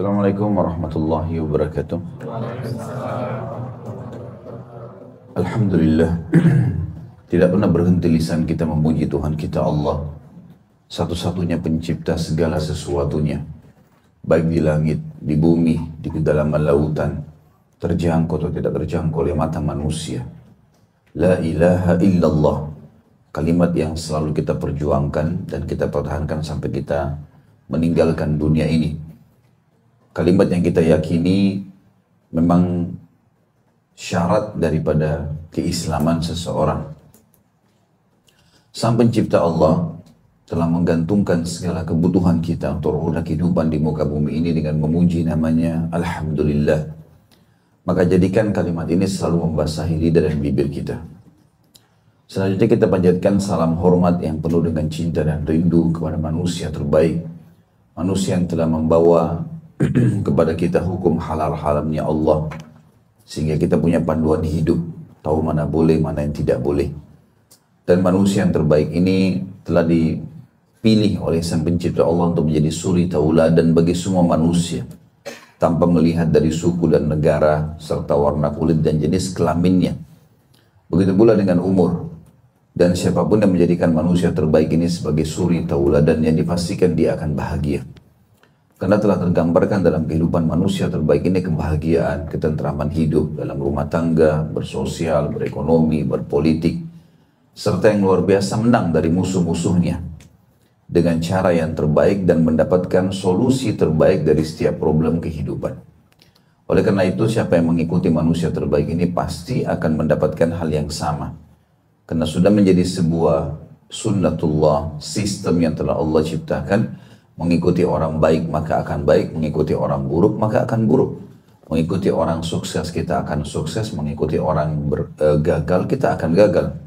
Assalamualaikum warahmatullahi wabarakatuh. Alhamdulillah, tidak pernah berhenti lisan kita memuji Tuhan kita Allah, satu-satunya pencipta segala sesuatunya, baik di langit, di bumi, di kedalaman lautan, terjangkau atau tidak terjangkau oleh mata manusia. La ilaha illallah, kalimat yang selalu kita perjuangkan dan kita pertahankan sampai kita meninggalkan dunia ini. Kalimat yang kita yakini memang syarat daripada keislaman seseorang. Sang pencipta Allah telah menggantungkan segala kebutuhan kita untuk roda kehidupan di muka bumi ini dengan memuji namanya Alhamdulillah. Maka jadikan kalimat ini selalu membasahi lidah dan bibir kita. Selanjutnya kita panjatkan salam hormat yang penuh dengan cinta dan rindu kepada manusia terbaik. Manusia yang telah membawa kepada kita hukum halal-haramnya Allah, sehingga kita punya panduan hidup, tahu mana boleh, mana yang tidak boleh. Dan manusia yang terbaik ini telah dipilih oleh Sang Pencipta Allah untuk menjadi suri tauladan bagi semua manusia, tanpa melihat dari suku dan negara, serta warna kulit dan jenis kelaminnya. Begitu pula dengan umur. Dan siapapun yang menjadikan manusia terbaik ini sebagai suri tauladan, yang dipastikan dia akan bahagia. Karena telah tergambarkan dalam kehidupan manusia terbaik ini kebahagiaan, ketentraman hidup dalam rumah tangga, bersosial, berekonomi, berpolitik, serta yang luar biasa menang dari musuh-musuhnya dengan cara yang terbaik dan mendapatkan solusi terbaik dari setiap problem kehidupan. Oleh karena itu, siapa yang mengikuti manusia terbaik ini pasti akan mendapatkan hal yang sama. Karena sudah menjadi sebuah sunnatullah, sistem yang telah Allah ciptakan. Mengikuti orang baik maka akan baik, mengikuti orang buruk maka akan buruk. Mengikuti orang sukses kita akan sukses, mengikuti orang gagal kita akan gagal.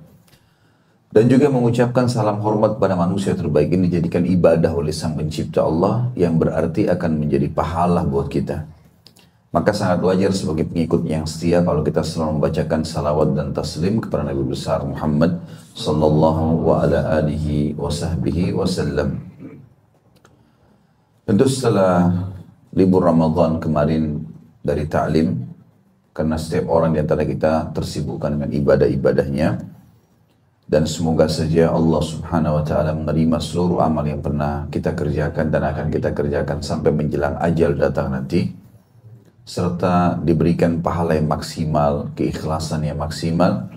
Dan juga mengucapkan salam hormat pada manusia terbaik ini dijadikan ibadah oleh Sang Pencipta Allah, yang berarti akan menjadi pahala buat kita. Maka sangat wajar sebagai pengikut yang setia kalau kita selalu membacakan salawat dan taslim kepada Nabi besar Muhammad sallallahu alaihi wasallam. Tentu setelah libur Ramadan kemarin dari ta'lim, karena setiap orang di antara kita tersibukkan dengan ibadah-ibadahnya, dan semoga saja Allah subhanahu wa ta'ala menerima seluruh amal yang pernah kita kerjakan dan akan kita kerjakan sampai menjelang ajal datang nanti, serta diberikan pahala yang maksimal, keikhlasan yang maksimal,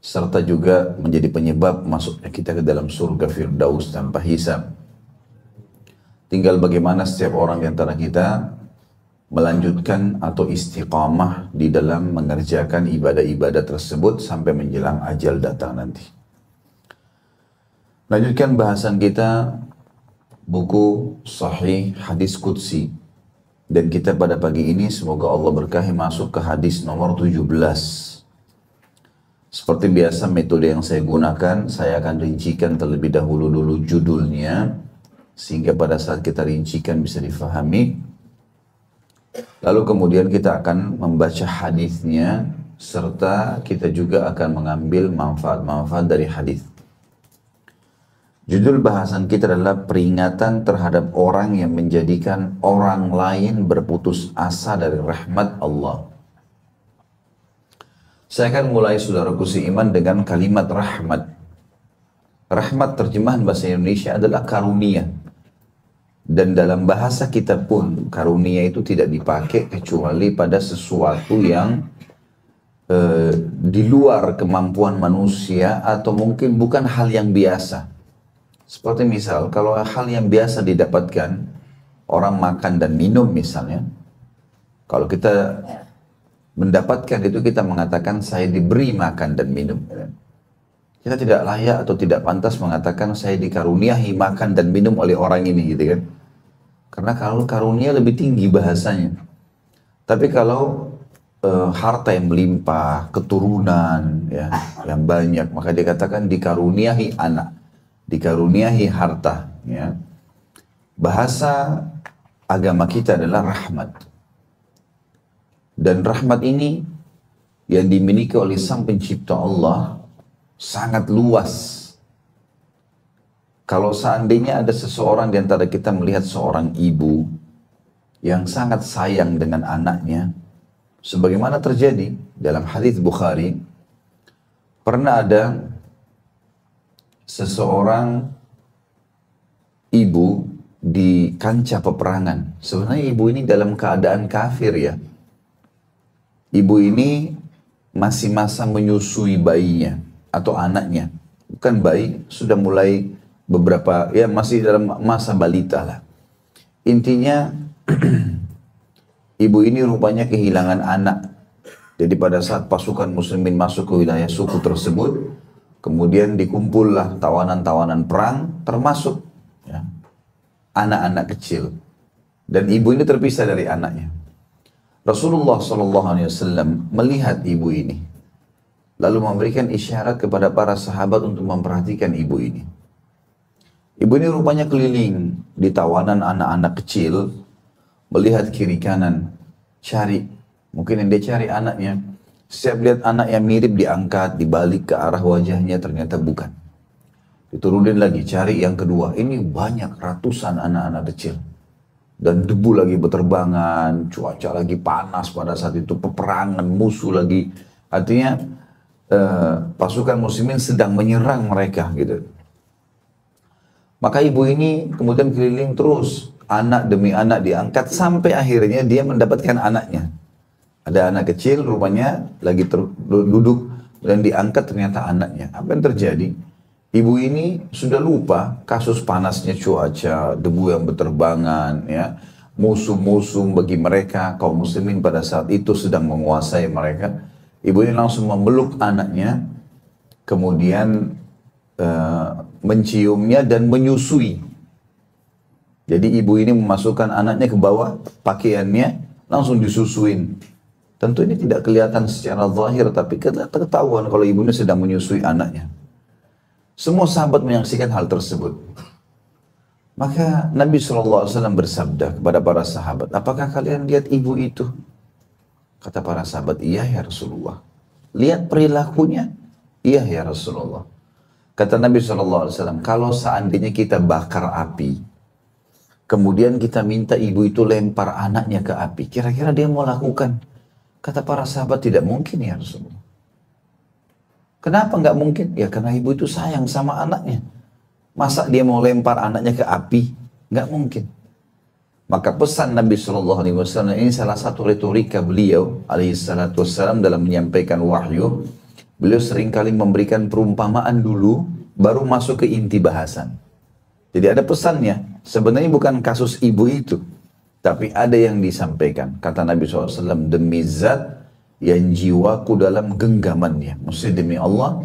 serta juga menjadi penyebab masuknya kita ke dalam surga Firdaus tanpa hisab. Tinggal bagaimana setiap orang di antara kita melanjutkan atau istiqamah di dalam mengerjakan ibadah-ibadah tersebut sampai menjelang ajal datang nanti. Lanjutkan bahasan kita buku Sahih Hadis Qudsi. Dan kita pada pagi ini semoga Allah berkahi masuk ke hadis nomor 17. Seperti biasa metode yang saya gunakan, saya akan rincikan terlebih dahulu judulnya, sehingga pada saat kita rincikan bisa difahami. Lalu kemudian kita akan membaca hadisnya, serta kita juga akan mengambil manfaat-manfaat dari hadis. Judul bahasan kita adalah peringatan terhadap orang yang menjadikan orang lain berputus asa dari rahmat Allah. Saya akan mulai saudaraku seiman dengan kalimat rahmat. Rahmat terjemahan bahasa Indonesia adalah karunia. Dan dalam bahasa kita pun karunia itu tidak dipakai kecuali pada sesuatu yang di luar kemampuan manusia atau mungkin bukan hal yang biasa. Seperti misal kalau hal yang biasa didapatkan orang makan dan minum misalnya, kalau kita mendapatkan itu kita mengatakan saya diberi makan dan minum. Kita tidak layak atau tidak pantas mengatakan saya dikaruniai makan dan minum oleh orang ini gitu kan. Karena kalau karunia lebih tinggi bahasanya. Tapi kalau harta yang melimpah, keturunan ya, yang banyak, maka dikatakan dikaruniai anak, dikaruniai harta. Ya. Bahasa agama kita adalah rahmat. Dan rahmat ini yang dimiliki oleh Sang Pencipta Allah sangat luas. Kalau seandainya ada seseorang di antara kita melihat seorang ibu yang sangat sayang dengan anaknya, sebagaimana terjadi dalam hadis Bukhari, pernah ada seseorang ibu di kancah peperangan. Sebenarnya ibu ini dalam keadaan kafir ya. Ibu ini masih masa menyusui bayinya atau anaknya. Bukan bayi, sudah mulai beberapa, ya masih dalam masa balita lah. Intinya, ibu ini rupanya kehilangan anak. Jadi pada saat pasukan muslimin masuk ke wilayah suku tersebut, kemudian dikumpullah tawanan-tawanan perang, termasuk ya, anak-anak kecil. Dan ibu ini terpisah dari anaknya. Rasulullah SAW melihat ibu ini, lalu memberikan isyarat kepada para sahabat untuk memperhatikan ibu ini. Ibu ini rupanya keliling di tawanan anak-anak kecil, melihat kiri kanan, cari. Mungkin yang dia cari anaknya. Setiap lihat anak yang mirip diangkat, dibalik ke arah wajahnya, ternyata bukan. Diturunin lagi, cari yang kedua. Ini banyak ratusan anak-anak kecil. Dan debu lagi berterbangan, cuaca lagi panas pada saat itu, peperangan, musuh lagi. Artinya pasukan muslimin sedang menyerang mereka gitu. Maka ibu ini kemudian keliling terus, anak demi anak diangkat, sampai akhirnya dia mendapatkan anaknya. Ada anak kecil rupanya lagi duduk dan diangkat, ternyata anaknya. Apa yang terjadi? Ibu ini sudah lupa kasus panasnya cuaca, debu yang berterbangan, ya, musuh-musuh bagi mereka, kaum muslimin pada saat itu sedang menguasai mereka. Ibu ini langsung memeluk anaknya, kemudian menciumnya dan menyusui. Jadi ibu ini memasukkan anaknya ke bawah pakaiannya, langsung disusuin. Tentu ini tidak kelihatan secara zahir, tapi ketahuan kalau ibunya sedang menyusui anaknya. Semua sahabat menyaksikan hal tersebut. Maka Nabi SAW bersabda kepada para sahabat, apakah kalian lihat ibu itu? Kata para sahabat, iya ya Rasulullah. Lihat perilakunya? Iya ya Rasulullah. Kata Nabi SAW, kalau seandainya kita bakar api, kemudian kita minta ibu itu lempar anaknya ke api, kira-kira dia mau lakukan? Kata para sahabat, tidak mungkin ya Rasulullah. Kenapa nggak mungkin? Ya karena ibu itu sayang sama anaknya. Masa dia mau lempar anaknya ke api? Nggak mungkin. Maka pesan Nabi SAW ini salah satu retorika beliau alaihissalam dalam menyampaikan wahyu. Beliau seringkali memberikan perumpamaan dulu, baru masuk ke inti bahasan. Jadi ada pesannya. Sebenarnya bukan kasus ibu itu, tapi ada yang disampaikan. Kata Nabi SAW, demi zat yang jiwaku dalam genggamannya. Maksudnya demi Allah,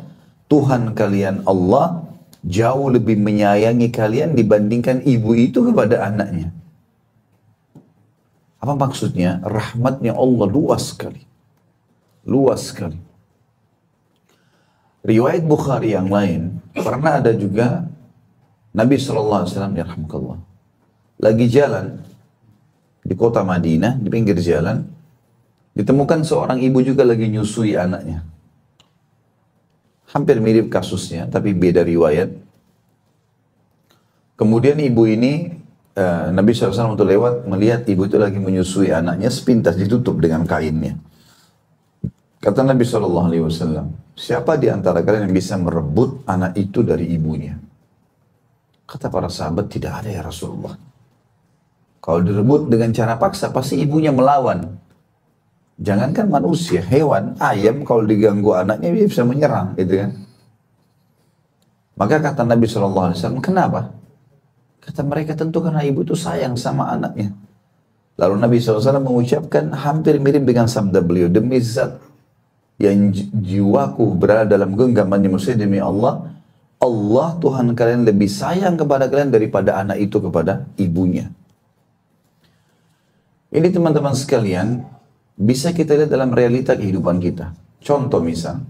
Tuhan kalian Allah jauh lebih menyayangi kalian dibandingkan ibu itu kepada anaknya. Apa maksudnya? Rahmatnya Allah luas sekali. Luas sekali. Riwayat Bukhari yang lain, pernah ada juga Nabi SAW, ya rahmatullah, lagi jalan di kota Madinah, di pinggir jalan, ditemukan seorang ibu juga lagi nyusui anaknya. Hampir mirip kasusnya, tapi beda riwayat. Kemudian ibu ini, Nabi SAW untuk lewat, melihat ibu itu lagi menyusui anaknya, sepintas ditutup dengan kainnya. Kata Nabi SAW, siapa di antara kalian yang bisa merebut anak itu dari ibunya? Kata para sahabat, tidak ada ya Rasulullah. Kalau direbut dengan cara paksa, pasti ibunya melawan. Jangankan manusia, hewan, ayam kalau diganggu anaknya dia bisa menyerang, gitu kan. Maka kata Nabi SAW, kenapa? Kata mereka, tentu karena ibu itu sayang sama anaknya. Lalu Nabi SAW mengucapkan hampir mirip dengan sabda beliau, demi zat yang jiwaku berada dalam genggamannya, maksudnya demi Allah, Allah Tuhan kalian lebih sayang kepada kalian daripada anak itu kepada ibunya. Ini teman-teman sekalian, bisa kita lihat dalam realita kehidupan kita. Contoh misal,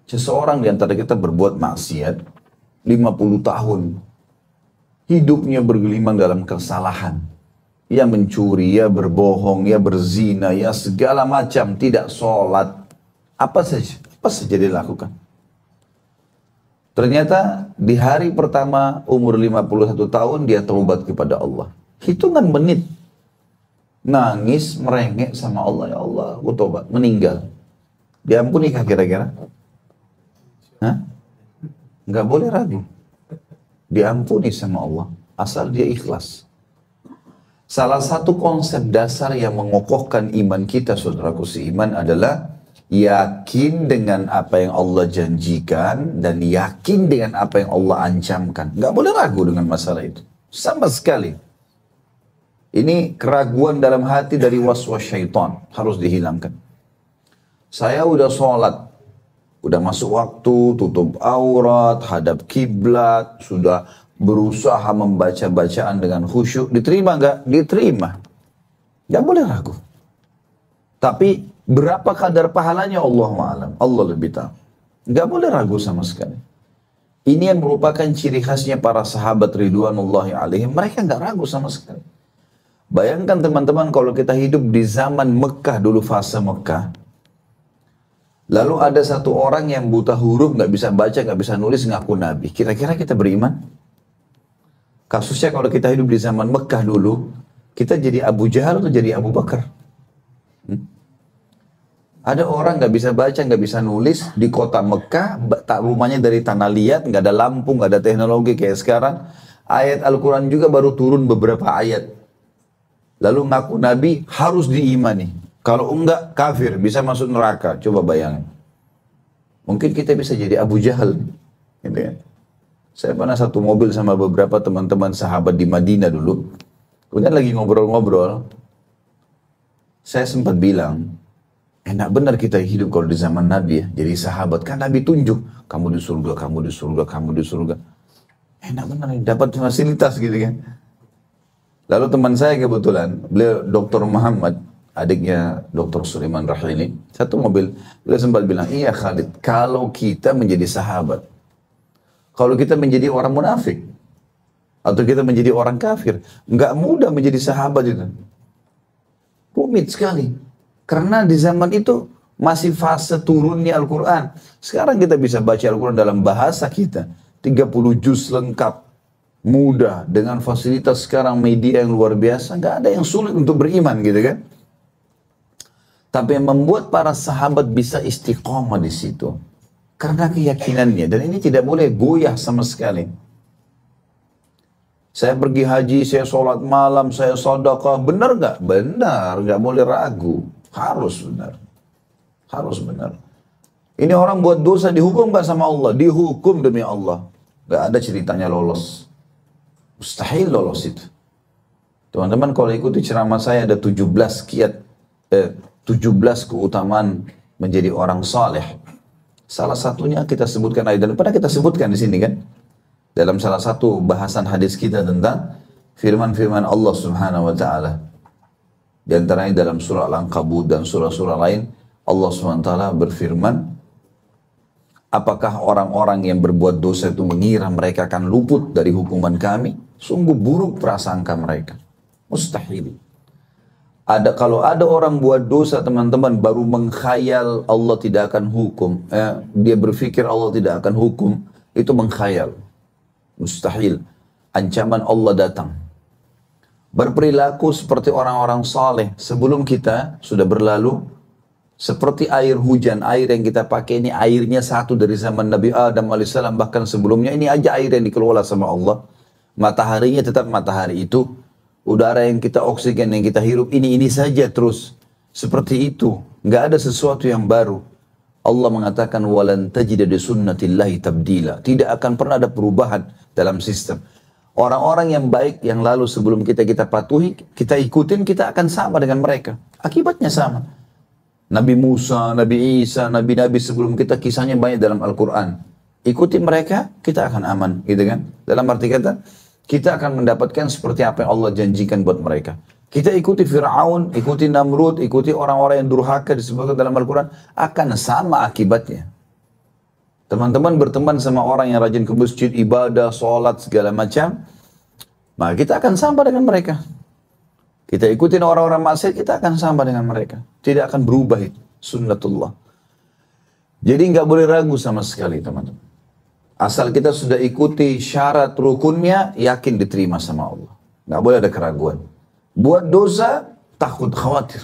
seseorang di antara kita berbuat maksiat 50 tahun. Hidupnya bergelimang dalam kesalahan. Ya mencuri, ya berbohong, ya berzina, ya segala macam, tidak sholat. Apa saja dia lakukan. Ternyata di hari pertama umur 51 tahun dia taubat kepada Allah. Hitungan menit. nangis, merengek sama Allah, ya Allah, aku tobat, meninggal. Diampuni kah kira-kira? Hah? Nggak boleh ragu. Diampuni sama Allah, asal dia ikhlas. Salah satu konsep dasar yang mengokohkan iman kita, saudaraku seiman, adalah yakin dengan apa yang Allah janjikan dan yakin dengan apa yang Allah ancamkan. Nggak boleh ragu dengan masalah itu, sama sekali. Ini keraguan dalam hati dari waswas syaitan, harus dihilangkan. Saya udah sholat, udah masuk waktu, tutup aurat, hadap kiblat, sudah berusaha membaca bacaan dengan khusyuk, diterima nggak? Diterima. Nggak boleh ragu. Tapi berapa kadar pahalanya Allah ma'alam, Allah lebih tahu. Nggak boleh ragu sama sekali. Ini yang merupakan ciri khasnya para sahabat ridwanullahi alaihim, mereka nggak ragu sama sekali. Bayangkan teman-teman kalau kita hidup di zaman Mekah dulu, fase Mekah. Lalu ada satu orang yang buta huruf, nggak bisa baca, nggak bisa nulis, ngaku nabi. Kira-kira kita beriman? Kasusnya kalau kita hidup di zaman Mekah dulu, kita jadi Abu Jahal atau jadi Abu Bakar? Ada orang nggak bisa baca, nggak bisa nulis di kota Mekah, rumahnya dari tanah liat, nggak ada lampu, nggak ada teknologi kayak sekarang. Ayat Al-Quran juga baru turun beberapa ayat. Lalu ngaku nabi, harus diimani. Kalau enggak, kafir, bisa masuk neraka. Coba bayangin. Mungkin kita bisa jadi Abu Jahal. Gitu kan? Saya pernah satu mobil sama beberapa teman-teman sahabat di Madinah dulu. Kemudian lagi ngobrol-ngobrol. Saya sempat bilang, enak benar kita hidup kalau di zaman Nabi ya. Jadi sahabat, kan Nabi tunjuk. Kamu di surga, kamu di surga, kamu di surga. Enak benar, dapat fasilitas gitu kan. Lalu teman saya kebetulan, beliau Dr. Muhammad, adiknya Dr. Sulaiman Rahili, satu mobil, beliau sempat bilang, iya Khalid, kalau kita menjadi sahabat, kalau kita menjadi orang munafik, atau kita menjadi orang kafir, nggak mudah menjadi sahabat itu. Rumit sekali. Karena di zaman itu masih fase turunnya Al-Quran. Sekarang kita bisa baca Al-Quran dalam bahasa kita. 30 juz lengkap. Mudah. Dengan fasilitas sekarang media yang luar biasa. Nggak ada yang sulit untuk beriman gitu kan. Tapi yang membuat para sahabat bisa istiqomah di situ. Karena keyakinannya. Dan ini tidak boleh goyah sama sekali. Saya pergi haji, saya sholat malam, saya sedekah. Benar nggak? Benar. Nggak boleh ragu. Harus benar. Harus benar. Ini orang buat dosa dihukum nggak sama Allah? Dihukum demi Allah. Nggak ada ceritanya lolos. Mustahil lolos itu. Teman-teman kalau ikuti ceramah saya ada 17 keutamaan menjadi orang saleh. Salah satunya kita sebutkan dan pernah kita sebutkan di sini kan, dalam salah satu bahasan hadis kita tentang firman-firman Allah Subhanahu wa taala. Di antaranya dalam surah Al-Ankabut dan surah-surah lain, Allah Subhanahu wa taala berfirman, apakah orang-orang yang berbuat dosa itu mengira mereka akan luput dari hukuman kami? Sungguh buruk prasangka mereka. Mustahil. Kalau ada orang buat dosa teman-teman baru mengkhayal Allah tidak akan hukum, dia berpikir Allah tidak akan hukum, itu mengkhayal. Mustahil. Ancaman Allah datang. Berperilaku seperti orang-orang saleh sebelum kita sudah berlalu, seperti air hujan, air yang kita pakai ini airnya satu dari zaman Nabi Adam alaihissalam, bahkan sebelumnya ini aja air yang dikelola sama Allah. Mataharinya tetap matahari itu. Udara yang kita oksigen yang kita hirup ini saja terus seperti itu, nggak ada sesuatu yang baru. Allah mengatakan walan tajida li sunnatillahi tabdila, tidak akan pernah ada perubahan dalam sistem. Orang-orang yang baik yang lalu sebelum kita patuhi, kita ikutin, kita akan sama dengan mereka. Akibatnya sama. Nabi Musa, Nabi Isa, nabi-nabi sebelum kita kisahnya banyak dalam Al-Quran. Ikuti mereka, kita akan aman, gitu kan? Dalam arti kata, kita akan mendapatkan seperti apa yang Allah janjikan buat mereka. Kita ikuti Fir'aun, ikuti Namrud, ikuti orang-orang yang durhaka disebutkan dalam Al-Quran, akan sama akibatnya. Teman-teman berteman sama orang yang rajin ke masjid, ibadah, sholat, segala macam, maka kita akan sama dengan mereka. Kita ikutin orang-orang maksiat, kita akan sama dengan mereka. Tidak akan berubah itu, sunnatullah. Jadi nggak boleh ragu sama sekali teman-teman. Asal kita sudah ikuti syarat rukunnya, yakin diterima sama Allah. Nggak boleh ada keraguan. Buat dosa, takut, khawatir.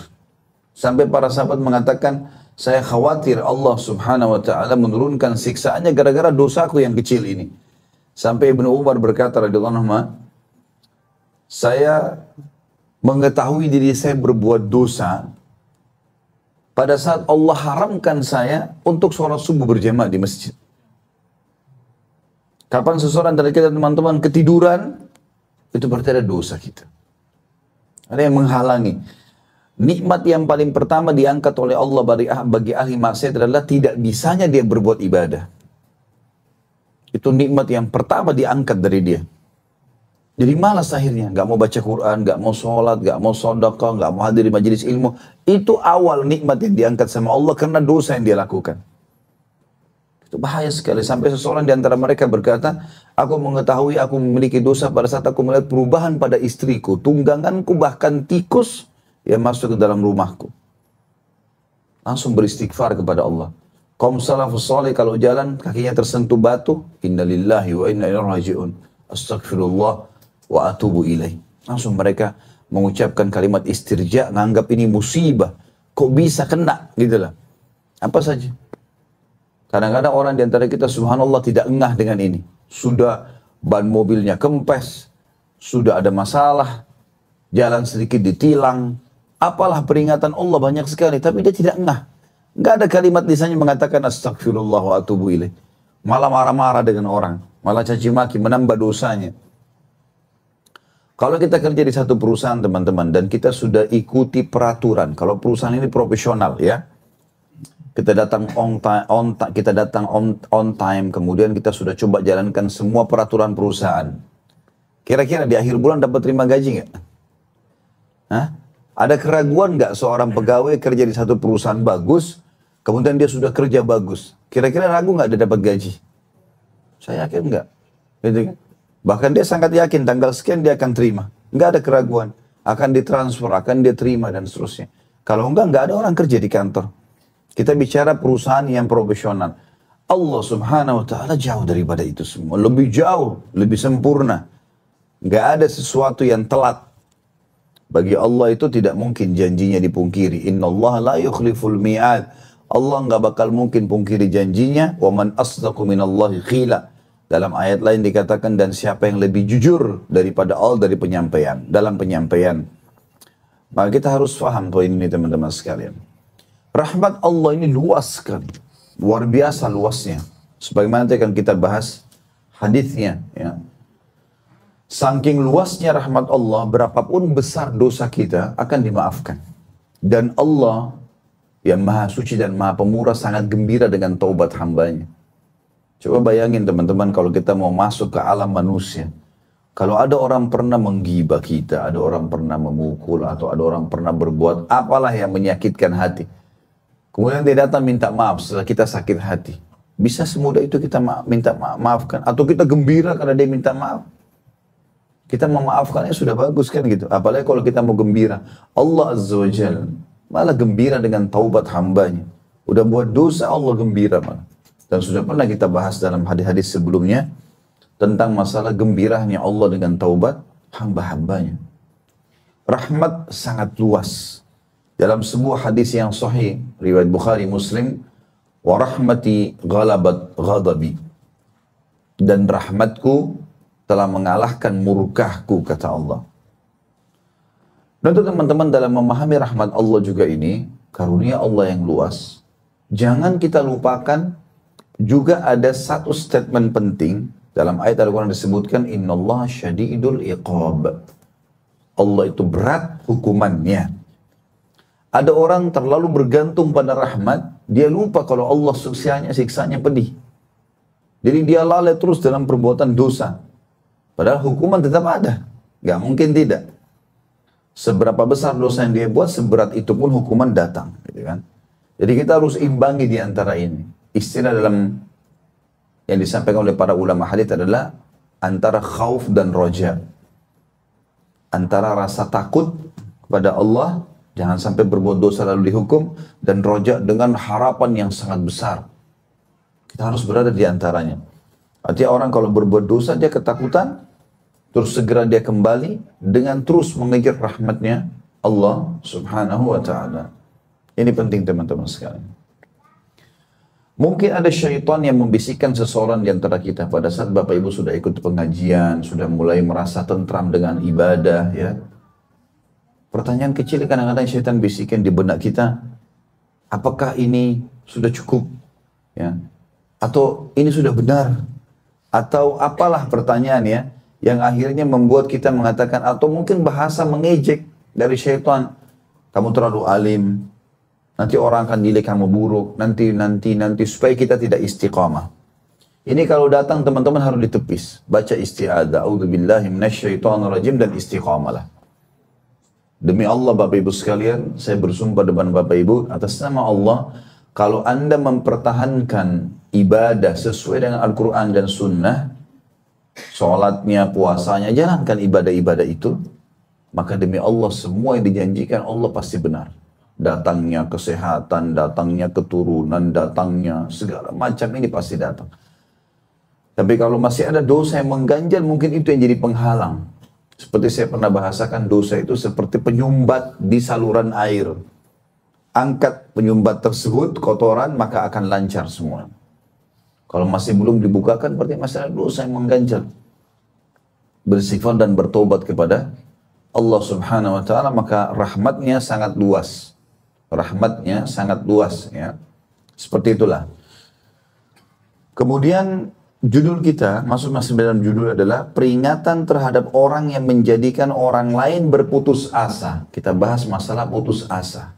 Sampai para sahabat mengatakan, saya khawatir Allah subhanahu wa ta'ala menurunkan siksaannya gara-gara dosaku yang kecil ini. Sampai Ibnu Umar berkata radhiyallahu anhu, saya mengetahui diri saya berbuat dosa pada saat Allah haramkan saya untuk sholat subuh berjamaah di masjid. Kapan seseorang dari kita teman-teman ketiduran, itu berarti ada dosa kita. Ada yang menghalangi. Nikmat yang paling pertama diangkat oleh Allah bagi ahli maksiat adalah tidak bisanya dia berbuat ibadah. Itu nikmat yang pertama diangkat dari dia. Jadi malas akhirnya, gak mau baca Quran, gak mau sholat, gak mau sedekah, gak mau hadir di majelis ilmu. Itu awal nikmat yang diangkat sama Allah karena dosa yang dia lakukan. Itu bahaya sekali. Sampai seseorang di antara mereka berkata, aku mengetahui aku memiliki dosa pada saat aku melihat perubahan pada istriku. Tungganganku bahkan tikus yang masuk ke dalam rumahku. Langsung beristighfar kepada Allah. Kaum salafus salih kalau jalan kakinya tersentuh batu, innalillahi wa inna ilaihi raji'un. Astaghfirullah wa atubu ilaih. Langsung mereka mengucapkan kalimat istirja, menganggap ini musibah. Kok bisa kena gitu lah. Apa saja. Kadang-kadang orang di antara kita subhanallah tidak engah dengan ini. Sudah ban mobilnya kempes, sudah ada masalah, jalan sedikit ditilang, apalah peringatan Allah banyak sekali, tapi dia tidak engah. Nggak ada kalimat lisannya mengatakan astagfirullah wa atubu ilaih. Malah marah-marah dengan orang, malah caci maki, menambah dosanya. Kalau kita kerja di satu perusahaan teman-teman, dan kita sudah ikuti peraturan, kalau perusahaan ini profesional ya, kita datang on time, kemudian kita sudah coba jalankan semua peraturan perusahaan. Kira-kira di akhir bulan dapat terima gaji nggak? Hah? Ada keraguan nggak seorang pegawai kerja di satu perusahaan bagus, kemudian dia sudah kerja bagus? Kira-kira ragu nggak dia dapat gaji? Saya yakin nggak. Gitu kan? Bahkan dia sangat yakin tanggal sekian dia akan terima. Nggak ada keraguan. Akan ditransfer, akan dia terima dan seterusnya. Kalau nggak ada orang kerja di kantor. Kita bicara perusahaan yang profesional. Allah subhanahu wa ta'ala jauh daripada itu semua. Lebih jauh, lebih sempurna. Nggak ada sesuatu yang telat. Bagi Allah itu tidak mungkin janjinya dipungkiri. Inna Allah la yukhliful mi'ad. Allah nggak bakal mungkin pungkiri janjinya. Wa man asdaqu minallahi qila. Dalam ayat lain dikatakan, dan siapa yang lebih jujur daripada Allah dalam penyampaian. Maka kita harus paham poin ini teman-teman sekalian. Rahmat Allah ini luas sekali. Luar biasa luasnya. Sebagaimana nanti akan kita bahas hadisnya. Ya. Saking luasnya rahmat Allah, berapapun besar dosa kita akan dimaafkan. Dan Allah yang maha suci dan maha pemurah sangat gembira dengan taubat hambanya. Coba bayangin teman-teman kalau kita mau masuk ke alam manusia. Kalau ada orang pernah menggibah kita, ada orang pernah memukul, atau ada orang pernah berbuat apalah yang menyakitkan hati. Kemudian dia datang minta maaf setelah kita sakit hati. Bisa semudah itu kita minta maafkan? Atau kita gembira karena dia minta maaf? Kita memaafkannya sudah bagus kan gitu. Apalagi kalau kita mau gembira. Allah Azza wa Jalla malah gembira dengan taubat hambanya. Udah buat dosa Allah gembira malah. Dan sudah pernah kita bahas dalam hadis-hadis sebelumnya tentang masalah gembiranya Allah dengan taubat hamba-hambanya. Rahmat sangat luas. Dalam sebuah hadis yang sahih, riwayat Bukhari Muslim, wa rahmati ghalabat ghadabi. Dan rahmatku telah mengalahkan murkahku, kata Allah. Dan teman-teman dalam memahami rahmat Allah juga ini, karunia Allah yang luas, jangan kita lupakan juga ada satu statement penting dalam ayat Al-Quran disebutkan innallaha syadidul iqab. Allah itu berat hukumannya. Ada orang terlalu bergantung pada rahmat, dia lupa kalau Allah siksanya pedih. Jadi dia lalai terus dalam perbuatan dosa. Padahal hukuman tetap ada. Gak mungkin tidak. Seberapa besar dosa yang dia buat, seberat itu pun hukuman datang. Gitu kan? Jadi kita harus imbangi di antara ini. Istilah dalam yang disampaikan oleh para ulama hadits adalah antara khauf dan roja. Antara rasa takut kepada Allah, jangan sampai berbuat dosa lalu dihukum, dan roja dengan harapan yang sangat besar. Kita harus berada di antaranya. Artinya orang kalau berbuat dosa dia ketakutan, terus segera dia kembali dengan terus mengejar rahmatnya Allah Subhanahu wa ta'ala. Ini penting teman-teman sekalian. Mungkin ada syaitan yang membisikkan seseorang di antara kita pada saat Bapak Ibu sudah ikut pengajian, sudah mulai merasa tentram dengan ibadah, ya. Pertanyaan kecil kadang-kadang syaitan bisikan di benak kita, apakah ini sudah cukup? Ya. Atau ini sudah benar? Atau apalah pertanyaan ya, yang akhirnya membuat kita mengatakan, atau mungkin bahasa mengejek dari syaitan, kamu terlalu alim, nanti orang akan nilai kamu buruk, nanti, supaya kita tidak istiqamah. Ini kalau datang teman-teman harus ditepis. Baca isti'adzah, a'udzubillahi minasyaitonirrajim, dan istiqamalah. Demi Allah Bapak Ibu sekalian, saya bersumpah depan Bapak Ibu, atas nama Allah, kalau Anda mempertahankan ibadah sesuai dengan Al-Quran dan Sunnah, sholatnya, puasanya, jalankan ibadah-ibadah itu, maka demi Allah semua yang dijanjikan Allah pasti benar. Datangnya kesehatan, datangnya keturunan, datangnya segala macam ini pasti datang. Tapi kalau masih ada dosa yang mengganjal, mungkin itu yang jadi penghalang. Seperti saya pernah bahasakan, dosa itu seperti penyumbat di saluran air. Angkat penyumbat tersebut, kotoran, maka akan lancar semua. Kalau masih belum dibukakan, berarti masih ada dosa yang mengganjal. Beristighfar dan bertobat kepada Allah Subhanahu wa ta'ala, maka rahmatnya sangat luas. Rahmatnya sangat luas, ya. Seperti itulah. Kemudian judul kita, masuk dalam judul adalah peringatan terhadap orang yang menjadikan orang lain berputus asa. Kita bahas masalah putus asa.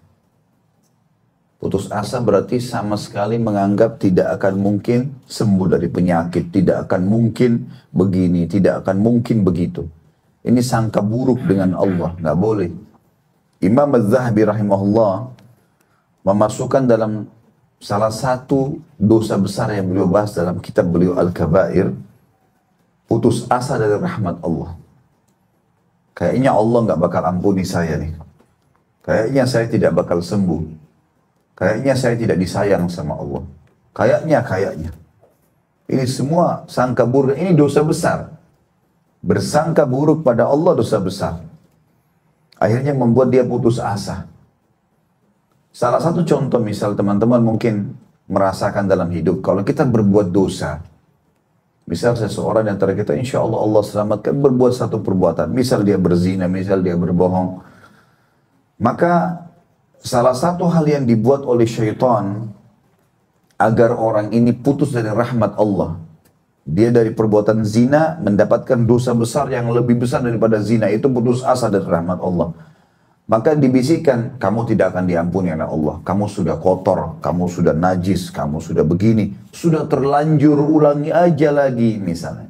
Putus asa berarti sama sekali menganggap tidak akan mungkin sembuh dari penyakit, tidak akan mungkin begini, tidak akan mungkin begitu. Ini sangka buruk dengan Allah, nggak boleh. Imam Az-Zahabi rahimahullah memasukkan dalam salah satu dosa besar yang beliau bahas dalam kitab beliau Al-Kabair, putus asa dari rahmat Allah. Kayaknya Allah nggak bakal ampuni saya nih. Kayaknya saya tidak bakal sembuh. Kayaknya saya tidak disayang sama Allah. Kayaknya. Ini semua sangka buruk, ini dosa besar. Bersangka buruk pada Allah dosa besar. Akhirnya membuat dia putus asa. Salah satu contoh misal teman-teman mungkin merasakan dalam hidup, kalau kita berbuat dosa, misal seseorang di antara kita insya Allah Allah selamatkan berbuat satu perbuatan, misal dia berzina, misal dia berbohong, maka salah satu hal yang dibuat oleh syaitan agar orang ini putus dari rahmat Allah, dia dari perbuatan zina mendapatkan dosa besar yang lebih besar daripada zina, itu putus asa dari rahmat Allah. Maka dibisikkan, kamu tidak akan diampuni oleh Allah. Kamu sudah kotor, kamu sudah najis, kamu sudah begini. Sudah terlanjur, ulangi aja lagi misalnya.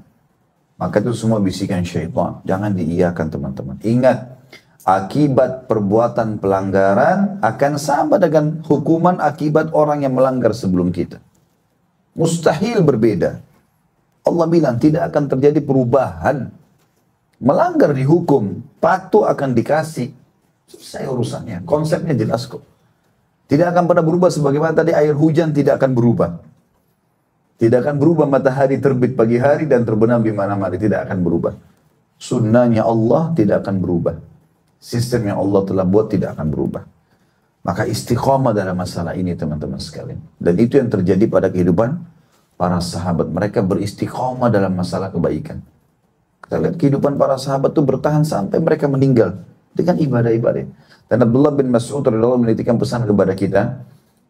Maka itu semua bisikan syaitan. Jangan diiyakan teman-teman. Ingat, akibat perbuatan pelanggaran akan sama dengan hukuman akibat orang yang melanggar sebelum kita. Mustahil berbeda. Allah bilang tidak akan terjadi perubahan. Melanggar dihukum, patuh akan dikasih. Selesai urusannya, konsepnya jelas kok. Tidak akan pernah berubah sebagaimana tadi air hujan tidak akan berubah. Tidak akan berubah matahari terbit pagi hari dan terbenam di malam hari, tidak akan berubah. Sunnahnya Allah tidak akan berubah. Sistem yang Allah telah buat tidak akan berubah. Maka istiqamah dalam masalah ini teman-teman sekalian. Dan itu yang terjadi pada kehidupan para sahabat. Mereka beristiqamah dalam masalah kebaikan. Kita lihat kehidupan para sahabat itu bertahan sampai mereka meninggal dengan ibadah-ibadah. Dan Abdullah bin Mas'ud radhiyallahu menitipkan pesan kepada kita,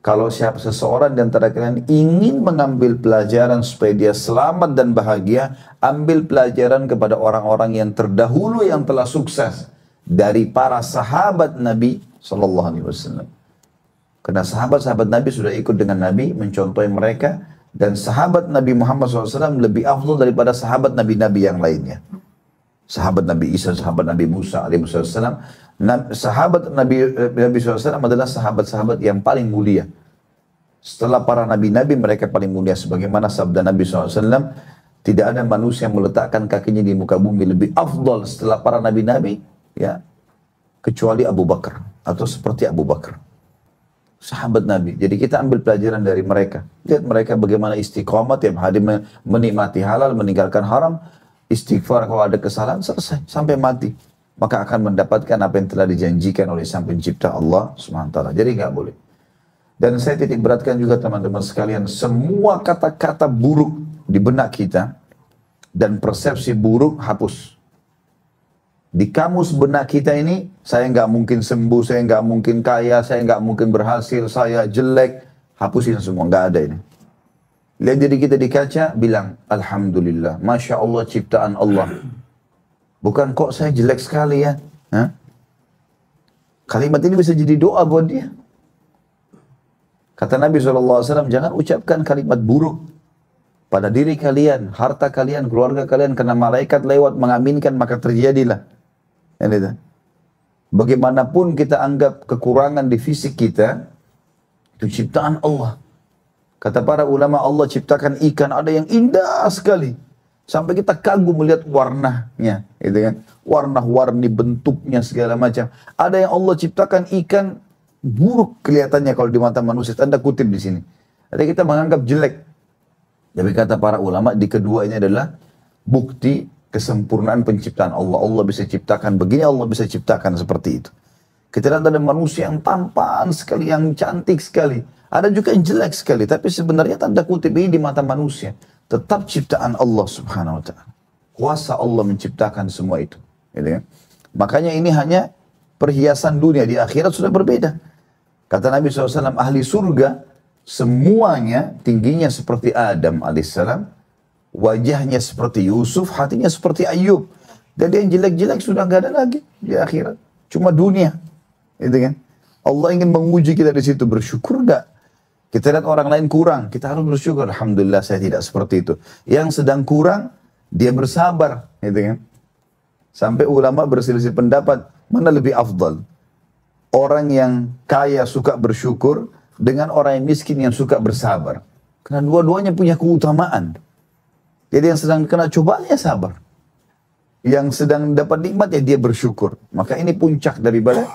kalau siapa seseorang di antara kalian ingin mengambil pelajaran supaya dia selamat dan bahagia, ambil pelajaran kepada orang-orang yang terdahulu yang telah sukses dari para sahabat Nabi sallallahu alaihi wasallam. Karena sahabat-sahabat Nabi sudah ikut dengan Nabi, mencontohi mereka, dan sahabat Nabi Muhammad SAW lebih afdal daripada sahabat Nabi-Nabi yang lainnya. Sahabat Nabi Isa, sahabat Nabi Musa alaihissalam, sahabat Nabi SAW adalah sahabat-sahabat yang paling mulia. Setelah para nabi-nabi mereka paling mulia, sebagaimana sabda Nabi SAW, tidak ada manusia yang meletakkan kakinya di muka bumi lebih afdal setelah para nabi-nabi, ya, kecuali Abu Bakar atau seperti Abu Bakar. Sahabat Nabi. Jadi kita ambil pelajaran dari mereka. Lihat mereka bagaimana istiqamah tiap hari menikmati halal, meninggalkan haram. Istighfar kalau ada kesalahan, selesai sampai mati. maka akan mendapatkan apa yang telah dijanjikan oleh Sang Pencipta Allah SWT. Jadi nggak boleh. Dan saya titik beratkan juga teman-teman sekalian, semua kata-kata buruk di benak kita dan persepsi buruk hapus. Di kamus benak kita ini, saya nggak mungkin sembuh, saya nggak mungkin kaya, saya nggak mungkin berhasil, saya jelek, hapusin semua, nggak ada ini. Lihat diri kita di kaca, bilang, Alhamdulillah, Masya Allah ciptaan Allah. Bukan kok saya jelek sekali ya. Hah? Kalimat ini bisa jadi doa buat dia. Kata Nabi SAW, jangan ucapkan kalimat buruk pada diri kalian, harta kalian, keluarga kalian, karena malaikat lewat mengaminkan, maka terjadilah. Bagaimanapun kita anggap kekurangan di fisik kita, itu ciptaan Allah. Kata para ulama, Allah ciptakan ikan, ada yang indah sekali. Sampai kita kagum melihat warnanya, gitu kan? Warna-warni, bentuknya, segala macam. Ada yang Allah ciptakan ikan, buruk kelihatannya kalau di mata manusia. Tanda kutip di sini. Ada kita menganggap jelek. Tapi kata para ulama, di kedua ini adalah bukti kesempurnaan penciptaan Allah. Allah bisa ciptakan begini, Allah bisa ciptakan seperti itu. Kita lihat ada manusia yang tampan sekali, yang cantik sekali. Ada juga yang jelek sekali. Tapi sebenarnya tanda kutip ini di mata manusia. Tetap ciptaan Allah subhanahu wa ta'ala. Kuasa Allah menciptakan semua itu. Gitu kan? Makanya ini hanya perhiasan dunia. Di akhirat sudah berbeda. Kata Nabi SAW, ahli surga semuanya tingginya seperti Adam alaihissalam, wajahnya seperti Yusuf, hatinya seperti Ayub. Jadi yang jelek-jelek sudah nggak ada lagi di akhirat. Cuma dunia. Gitu kan? Allah ingin menguji kita di situ. Bersyukur nggak? Kita lihat orang lain kurang, kita harus bersyukur. Alhamdulillah saya tidak seperti itu. Yang sedang kurang, dia bersabar. Gitu kan? Sampai ulama berselisih pendapat, mana lebih afdal? Orang yang kaya suka bersyukur, dengan orang yang miskin yang suka bersabar. Karena dua-duanya punya keutamaan. Jadi yang sedang kena cobaan, ya sabar. Yang sedang dapat nikmat, ya dia bersyukur. Maka ini puncak daripada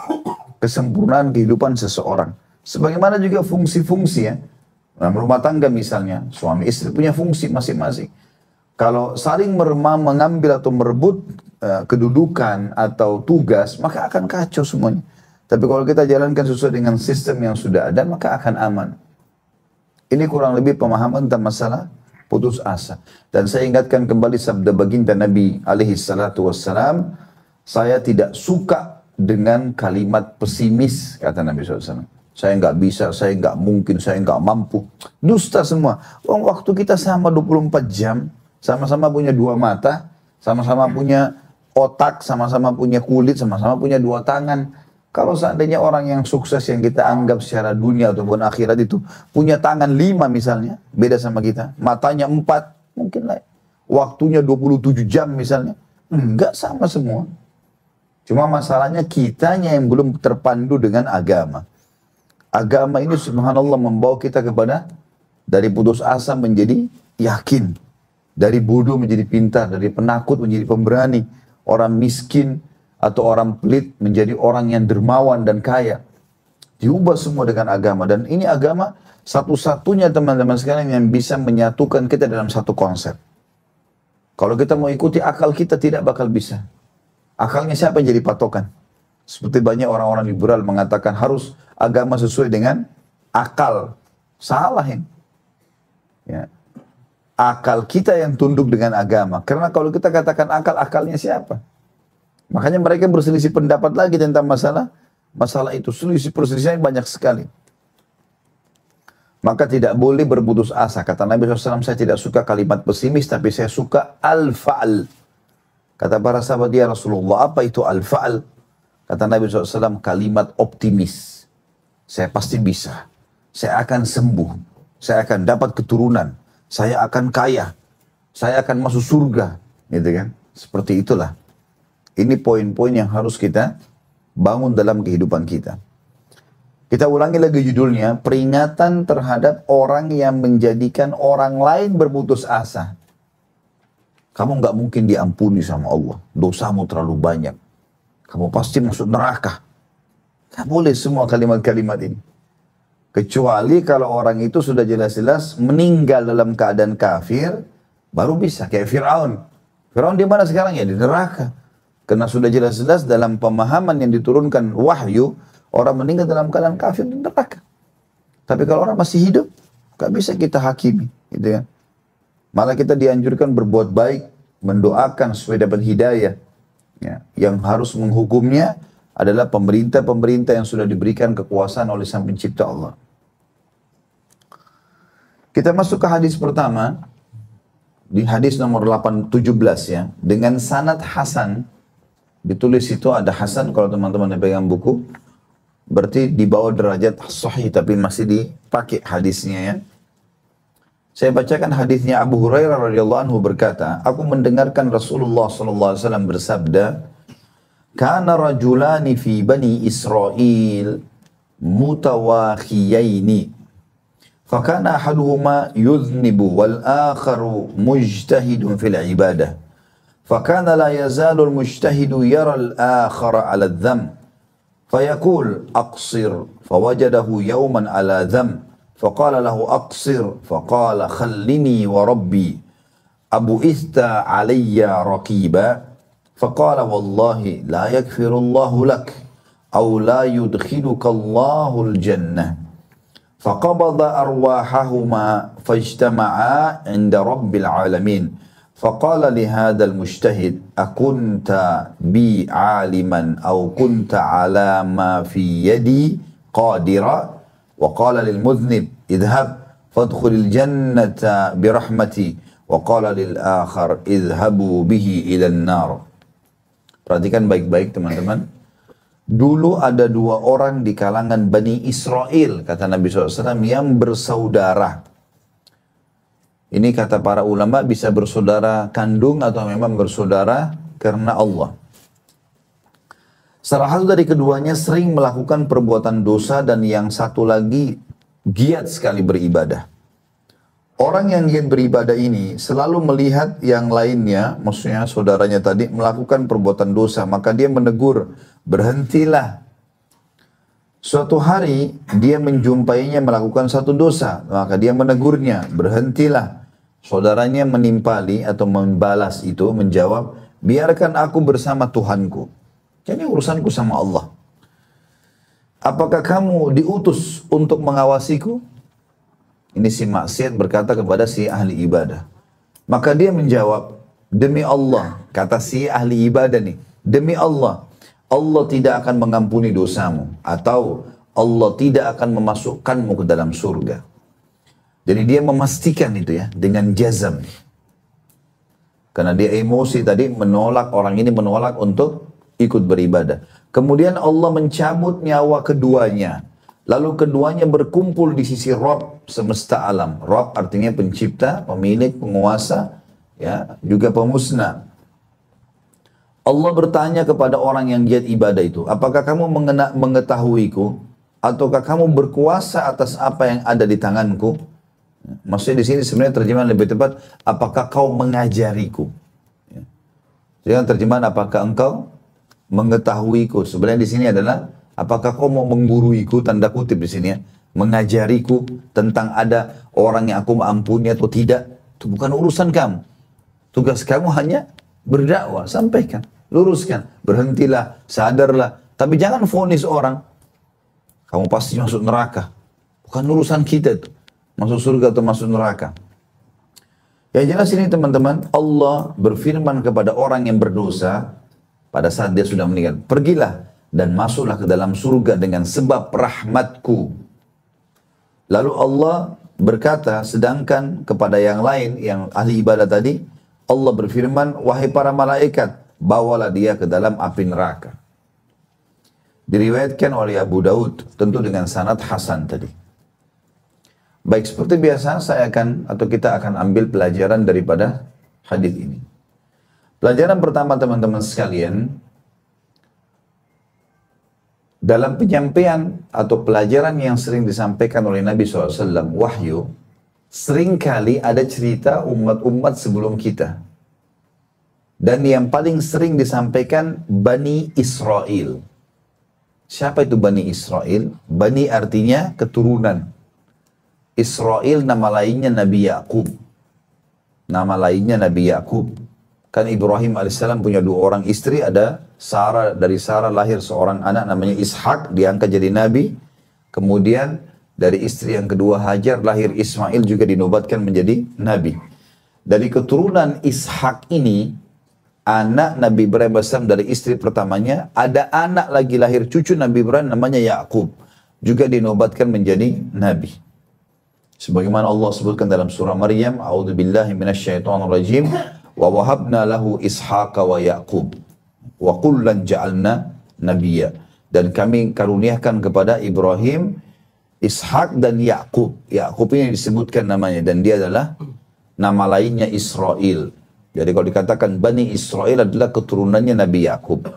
kesempurnaan kehidupan seseorang. Sebagaimana juga fungsi-fungsi ya. Dalam rumah tangga misalnya, suami istri punya fungsi masing-masing. Kalau saling mengambil atau merebut kedudukan atau tugas, maka akan kacau semuanya. Tapi kalau kita jalankan sesuai dengan sistem yang sudah ada, maka akan aman. Ini kurang lebih pemahaman tentang masalah putus asa. Dan saya ingatkan kembali sabda baginda Nabi alaihi salatu wassalam, saya tidak suka dengan kalimat pesimis, kata Nabi SAW. Saya nggak bisa, saya nggak mungkin, saya nggak mampu. Dusta semua. Waktu kita sama 24 jam, sama-sama punya dua mata, sama-sama punya otak, sama-sama punya kulit, sama-sama punya dua tangan. Kalau seandainya orang yang sukses yang kita anggap secara dunia ataupun akhirat itu punya tangan 5 misalnya, beda sama kita. Matanya 4, mungkin lah. Waktunya 27 jam misalnya. Enggak, sama semua. Cuma masalahnya kitanya yang belum terpandu dengan agama. Agama ini subhanallah membawa kita kepada dari putus asa menjadi yakin. Dari bodoh menjadi pintar, dari penakut menjadi pemberani. Orang miskin atau orang pelit menjadi orang yang dermawan dan kaya. Diubah semua dengan agama. Dan ini agama satu-satunya teman-teman sekalian yang bisa menyatukan kita dalam satu konsep. Kalau kita mau ikuti akal kita tidak bakal bisa. Akalnya siapa yang jadi patokan? Seperti banyak orang-orang liberal mengatakan harus agama sesuai dengan akal. Salah ini. Ya. Akal kita yang tunduk dengan agama. Karena kalau kita katakan akal, akalnya siapa? Makanya mereka berselisih pendapat lagi tentang masalah itu. Selisih perselisihan banyak sekali. Maka tidak boleh berputus asa. Kata Nabi SAW, saya tidak suka kalimat pesimis, tapi saya suka al-fa'al. Kata para sahabat, ya Rasulullah, apa itu al-fa'al? Kata Nabi SAW, kalimat optimis. Saya pasti bisa. Saya akan sembuh. Saya akan dapat keturunan. Saya akan kaya. Saya akan masuk surga. Gitu kan? Seperti itulah. Ini poin-poin yang harus kita bangun dalam kehidupan kita. Kita ulangi lagi judulnya, peringatan terhadap orang yang menjadikan orang lain berputus asa. Kamu nggak mungkin diampuni sama Allah. Dosamu terlalu banyak. Kamu pasti masuk neraka. Nggak boleh semua kalimat-kalimat ini. Kecuali kalau orang itu sudah jelas-jelas meninggal dalam keadaan kafir, baru bisa. Kayak Fir'aun. Fir'aun di mana sekarang? Ya di neraka. Karena sudah jelas-jelas dalam pemahaman yang diturunkan wahyu, orang meninggal dalam keadaan kafir dan neraka. Tapi kalau orang masih hidup, gak bisa kita hakimi, gitu ya. Malah kita dianjurkan berbuat baik, mendoakan supaya dapat hidayah. Ya. Yang harus menghukumnya adalah pemerintah-pemerintah yang sudah diberikan kekuasaan oleh Sang Pencipta Allah. Kita masuk ke hadis pertama, di hadis nomor 817 ya, dengan sanad hasan. Ditulis itu ada hasan, kalau teman-teman yang pegang buku, berarti di bawah derajat sahih, tapi masih dipakai hadisnya ya. Saya bacakan hadisnya. Abu Hurairah radhiyallahu anhu berkata, aku mendengarkan Rasulullah sallallahu alaihi wasallam bersabda, kana rajulani fi bani Israel mutawakhiyaini, fakana ahaduhuma yudhnibu wal akharu mujtahidun fil ibadah, fakana la yazalu al mujtahidu yara al akhara ala dham, fayaqul aqsir, fawajadahu yawman ala dham, faqala lahu aqsir, faqala khallini wa rabbi abu ista alayya raqiba, فقال والله لا يغفر الله لك أو لا يدخلك الله الجنة فقبض أرواحهما فاجتمعا عند رب العالمين فقال لهذا المجتهد أكنت بي عالما أو كنت على ما في يدي قادرا وقال للمذنب اذهب فادخل الجنة برحمتي وقال للآخر اذهبوا به إلى النار. Perhatikan baik-baik teman-teman. Dulu ada dua orang di kalangan Bani Israel, kata Nabi SAW, yang bersaudara. Ini kata para ulama bisa bersaudara kandung atau memang bersaudara karena Allah. Salah satu dari keduanya sering melakukan perbuatan dosa dan yang satu lagi giat sekali beribadah. Orang yang giat beribadah ini selalu melihat yang lainnya, maksudnya saudaranya tadi, melakukan perbuatan dosa. Maka dia menegur, berhentilah. Suatu hari dia menjumpainya melakukan satu dosa. Maka dia menegurnya, berhentilah. Saudaranya menimpali atau membalas itu, menjawab, biarkan aku bersama Tuhanku. Jadi urusanku sama Allah. Apakah kamu diutus untuk mengawasiku? Ini si maksiat berkata kepada si ahli ibadah. Maka dia menjawab, demi Allah, kata si ahli ibadah nih, demi Allah, Allah tidak akan mengampuni dosamu, atau Allah tidak akan memasukkanmu ke dalam surga. Jadi dia memastikan itu ya, dengan jazam. Karena dia emosi tadi, menolak, orang ini menolak untuk ikut beribadah. Kemudian Allah mencabut nyawa keduanya. Lalu keduanya berkumpul di sisi Rabb semesta alam. Rabb artinya pencipta, pemilik, penguasa, ya, juga pemusnah. Allah bertanya kepada orang yang giat ibadah itu, apakah kamu mengetahuiku? Ataukah kamu berkuasa atas apa yang ada di tanganku? Maksudnya di sini sebenarnya terjemahan lebih tepat, apakah kau mengajariku? Jangan terjemahan apakah engkau mengetahuiku. Sebenarnya di sini adalah apakah kau mau mengguruiku, tanda kutip di sini ya, mengajariku tentang ada orang yang aku ampuni atau tidak. Itu bukan urusan kamu. Tugas kamu hanya berdakwah, sampaikan, luruskan, berhentilah, sadarlah. Tapi jangan vonis orang, kamu pasti masuk neraka. Bukan urusan kita itu, masuk surga atau masuk neraka. Yang jelas ini teman-teman, Allah berfirman kepada orang yang berdosa pada saat dia sudah meninggal, pergilah dan masuklah ke dalam surga dengan sebab rahmatku. Lalu Allah berkata, sedangkan kepada yang lain, yang ahli ibadah tadi, Allah berfirman, wahai para malaikat, bawalah dia ke dalam api neraka. Diriwayatkan oleh Abu Daud, tentu dengan sanad hasan tadi. Baik, seperti biasa kita akan ambil pelajaran daripada hadis ini. Pelajaran pertama teman-teman sekalian, dalam penyampaian atau pelajaran yang sering disampaikan oleh Nabi SAW, wahyu, seringkali ada cerita umat-umat sebelum kita. Dan yang paling sering disampaikan Bani Israel. Siapa itu Bani Israel? Bani artinya keturunan. Israel nama lainnya Nabi Yakub. Nama lainnya Nabi Yakub. Kan Ibrahim alaihissalam punya 2 orang istri, ada Sarah, dari Sarah lahir seorang anak namanya Ishak, diangkat jadi nabi. Kemudian dari istri yang kedua Hajar lahir Ismail, juga dinobatkan menjadi nabi. Dari keturunan Ishak ini, anak Nabi Ibrahim alaihissalam dari istri pertamanya, ada anak lagi lahir cucu Nabi Ibrahim namanya Yakub, juga dinobatkan menjadi nabi. Sebagaimana Allah sebutkan dalam surah Maryam, A'udzubillahi minasyaitonirrajim, wa wahabna lahu Ishaqa wa Yaqub wa kullan ja'alna nabiyya. Dan kami karuniakan kepada Ibrahim, Ishak dan Yakub. Yakub ini disebutkan namanya, dan dia adalah nama lainnya Israel. Jadi kalau dikatakan Bani Israel adalah keturunannya Nabi Yakub.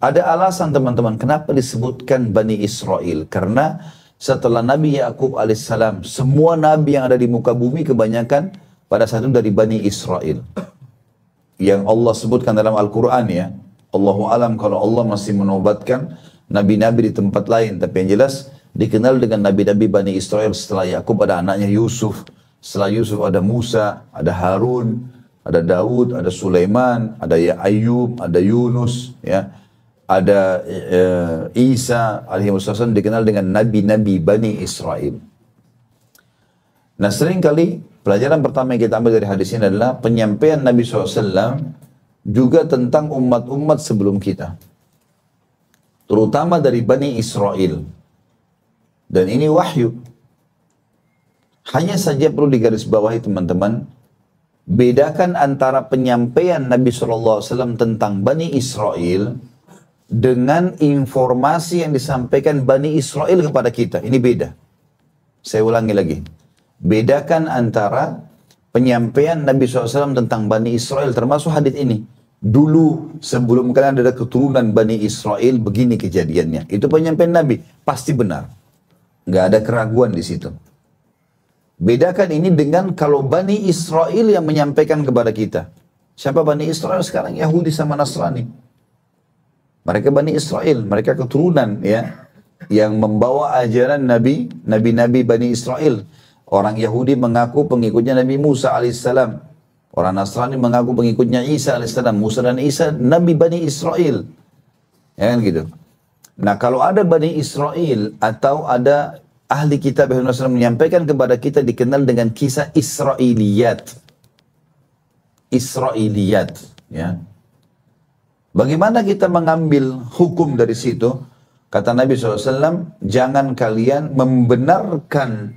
Ada alasan teman-teman kenapa disebutkan Bani Israel. Karena setelah Nabi Yakub alaihissalam, semua nabi yang ada di muka bumi kebanyakan pada saat itu dari Bani Israel. Yang Allah sebutkan dalam Al-Quran ya. Allahu alam kalau Allah masih menobatkan nabi-nabi di tempat lain. Tapi yang jelas dikenal dengan nabi-nabi Bani Israel. Setelah Yakub ada anaknya Yusuf. Setelah Yusuf ada Musa, ada Harun, ada Daud, ada Sulaiman, ada Ayub, ada Yunus, ya, ada Isa alaihissalam, dikenal dengan nabi-nabi Bani Israel. Nah seringkali pelajaran pertama yang kita ambil dari hadis ini adalah penyampaian Nabi SAW juga tentang umat-umat sebelum kita, terutama dari Bani Israel. Dan ini wahyu. Hanya saja perlu digarisbawahi teman-teman, bedakan antara penyampaian Nabi SAW tentang Bani Israel dengan informasi yang disampaikan Bani Israel kepada kita. Ini beda. Saya ulangi lagi. Bedakan antara penyampaian Nabi SAW tentang Bani Israel, termasuk hadis ini. Dulu sebelum kalian ada keturunan Bani Israel, begini kejadiannya. Itu penyampaian Nabi, pasti benar. Nggak ada keraguan di situ. Bedakan ini dengan kalau Bani Israel yang menyampaikan kepada kita. Siapa Bani Israel sekarang? Yahudi sama Nasrani. Mereka Bani Israel, mereka keturunan ya, yang membawa ajaran nabi-nabi Bani Israel. Orang Yahudi mengaku pengikutnya Nabi Musa alaihissalam. Orang Nasrani mengaku pengikutnya Isa alaihissalam. Musa dan Isa Nabi Bani Israel. Ya kan gitu. Nah kalau ada Bani Israel atau ada ahli kitab yang menyampaikan kepada kita, dikenal dengan kisah Israiliyat. Israiliyat. Ya. Bagaimana kita mengambil hukum dari situ? Kata Nabi SAW, jangan kalian membenarkan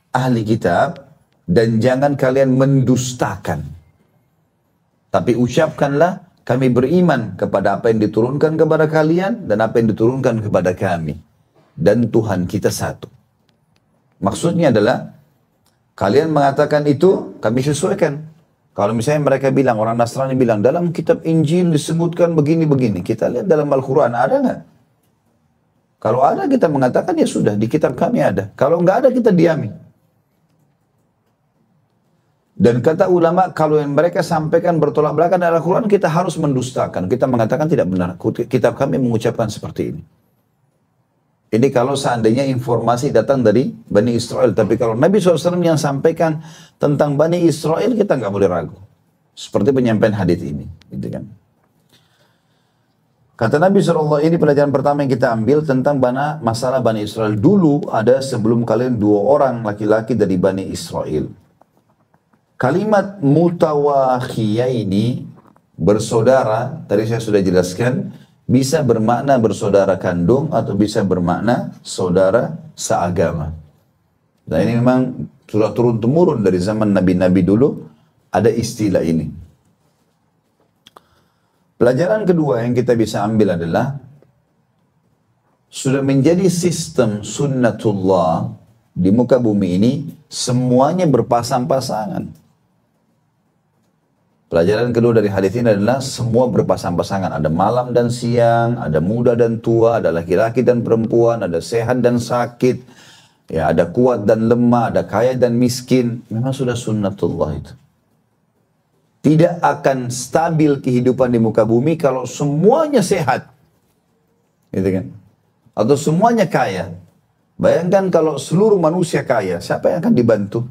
ahli kitab dan jangan kalian mendustakan. Tapi ucapkanlah, kami beriman kepada apa yang diturunkan kepada kalian dan apa yang diturunkan kepada kami. Dan Tuhan kita satu. Maksudnya adalah, kalian mengatakan itu, kami sesuaikan. Kalau misalnya mereka bilang, orang Nasrani bilang, dalam kitab Injil disebutkan begini-begini. Kita lihat dalam Al-Quran, ada nggak? Kalau ada kita mengatakan, ya sudah, di kitab kami ada. Kalau nggak ada, kita diami. Dan kata ulama, kalau yang mereka sampaikan bertolak belakang dari Al-Quran, kita harus mendustakan. Kita mengatakan tidak benar. Kitab kami mengucapkan seperti ini. Ini kalau seandainya informasi datang dari Bani Israel. Tapi kalau Nabi SAW yang sampaikan tentang Bani Israel, kita nggak boleh ragu. Seperti penyampaian hadis ini. Gitu kan. Kata Nabi SAW, ini pelajaran pertama yang kita ambil tentang masalah Bani Israel. Dulu ada sebelum kalian 2 orang laki-laki dari Bani Israel. Kalimat mutawakhiyaini, bersaudara, tadi saya sudah jelaskan, bisa bermakna bersaudara kandung atau bisa bermakna saudara seagama. Dan ini memang sudah turun-temurun dari zaman nabi-nabi dulu, ada istilah ini. Pelajaran kedua yang kita bisa ambil adalah, sudah menjadi sistem sunnatullah di muka bumi ini, semuanya berpasang-pasangan. Pelajaran kedua dari hadis ini adalah semua berpasang-pasangan. Ada malam dan siang, ada muda dan tua, ada laki-laki dan perempuan, ada sehat dan sakit, ya, ada kuat dan lemah, ada kaya dan miskin. Memang sudah sunnatullah itu. Tidak akan stabil kehidupan di muka bumi kalau semuanya sehat. Gitu kan? Atau semuanya kaya. Bayangkan kalau seluruh manusia kaya, siapa yang akan dibantu?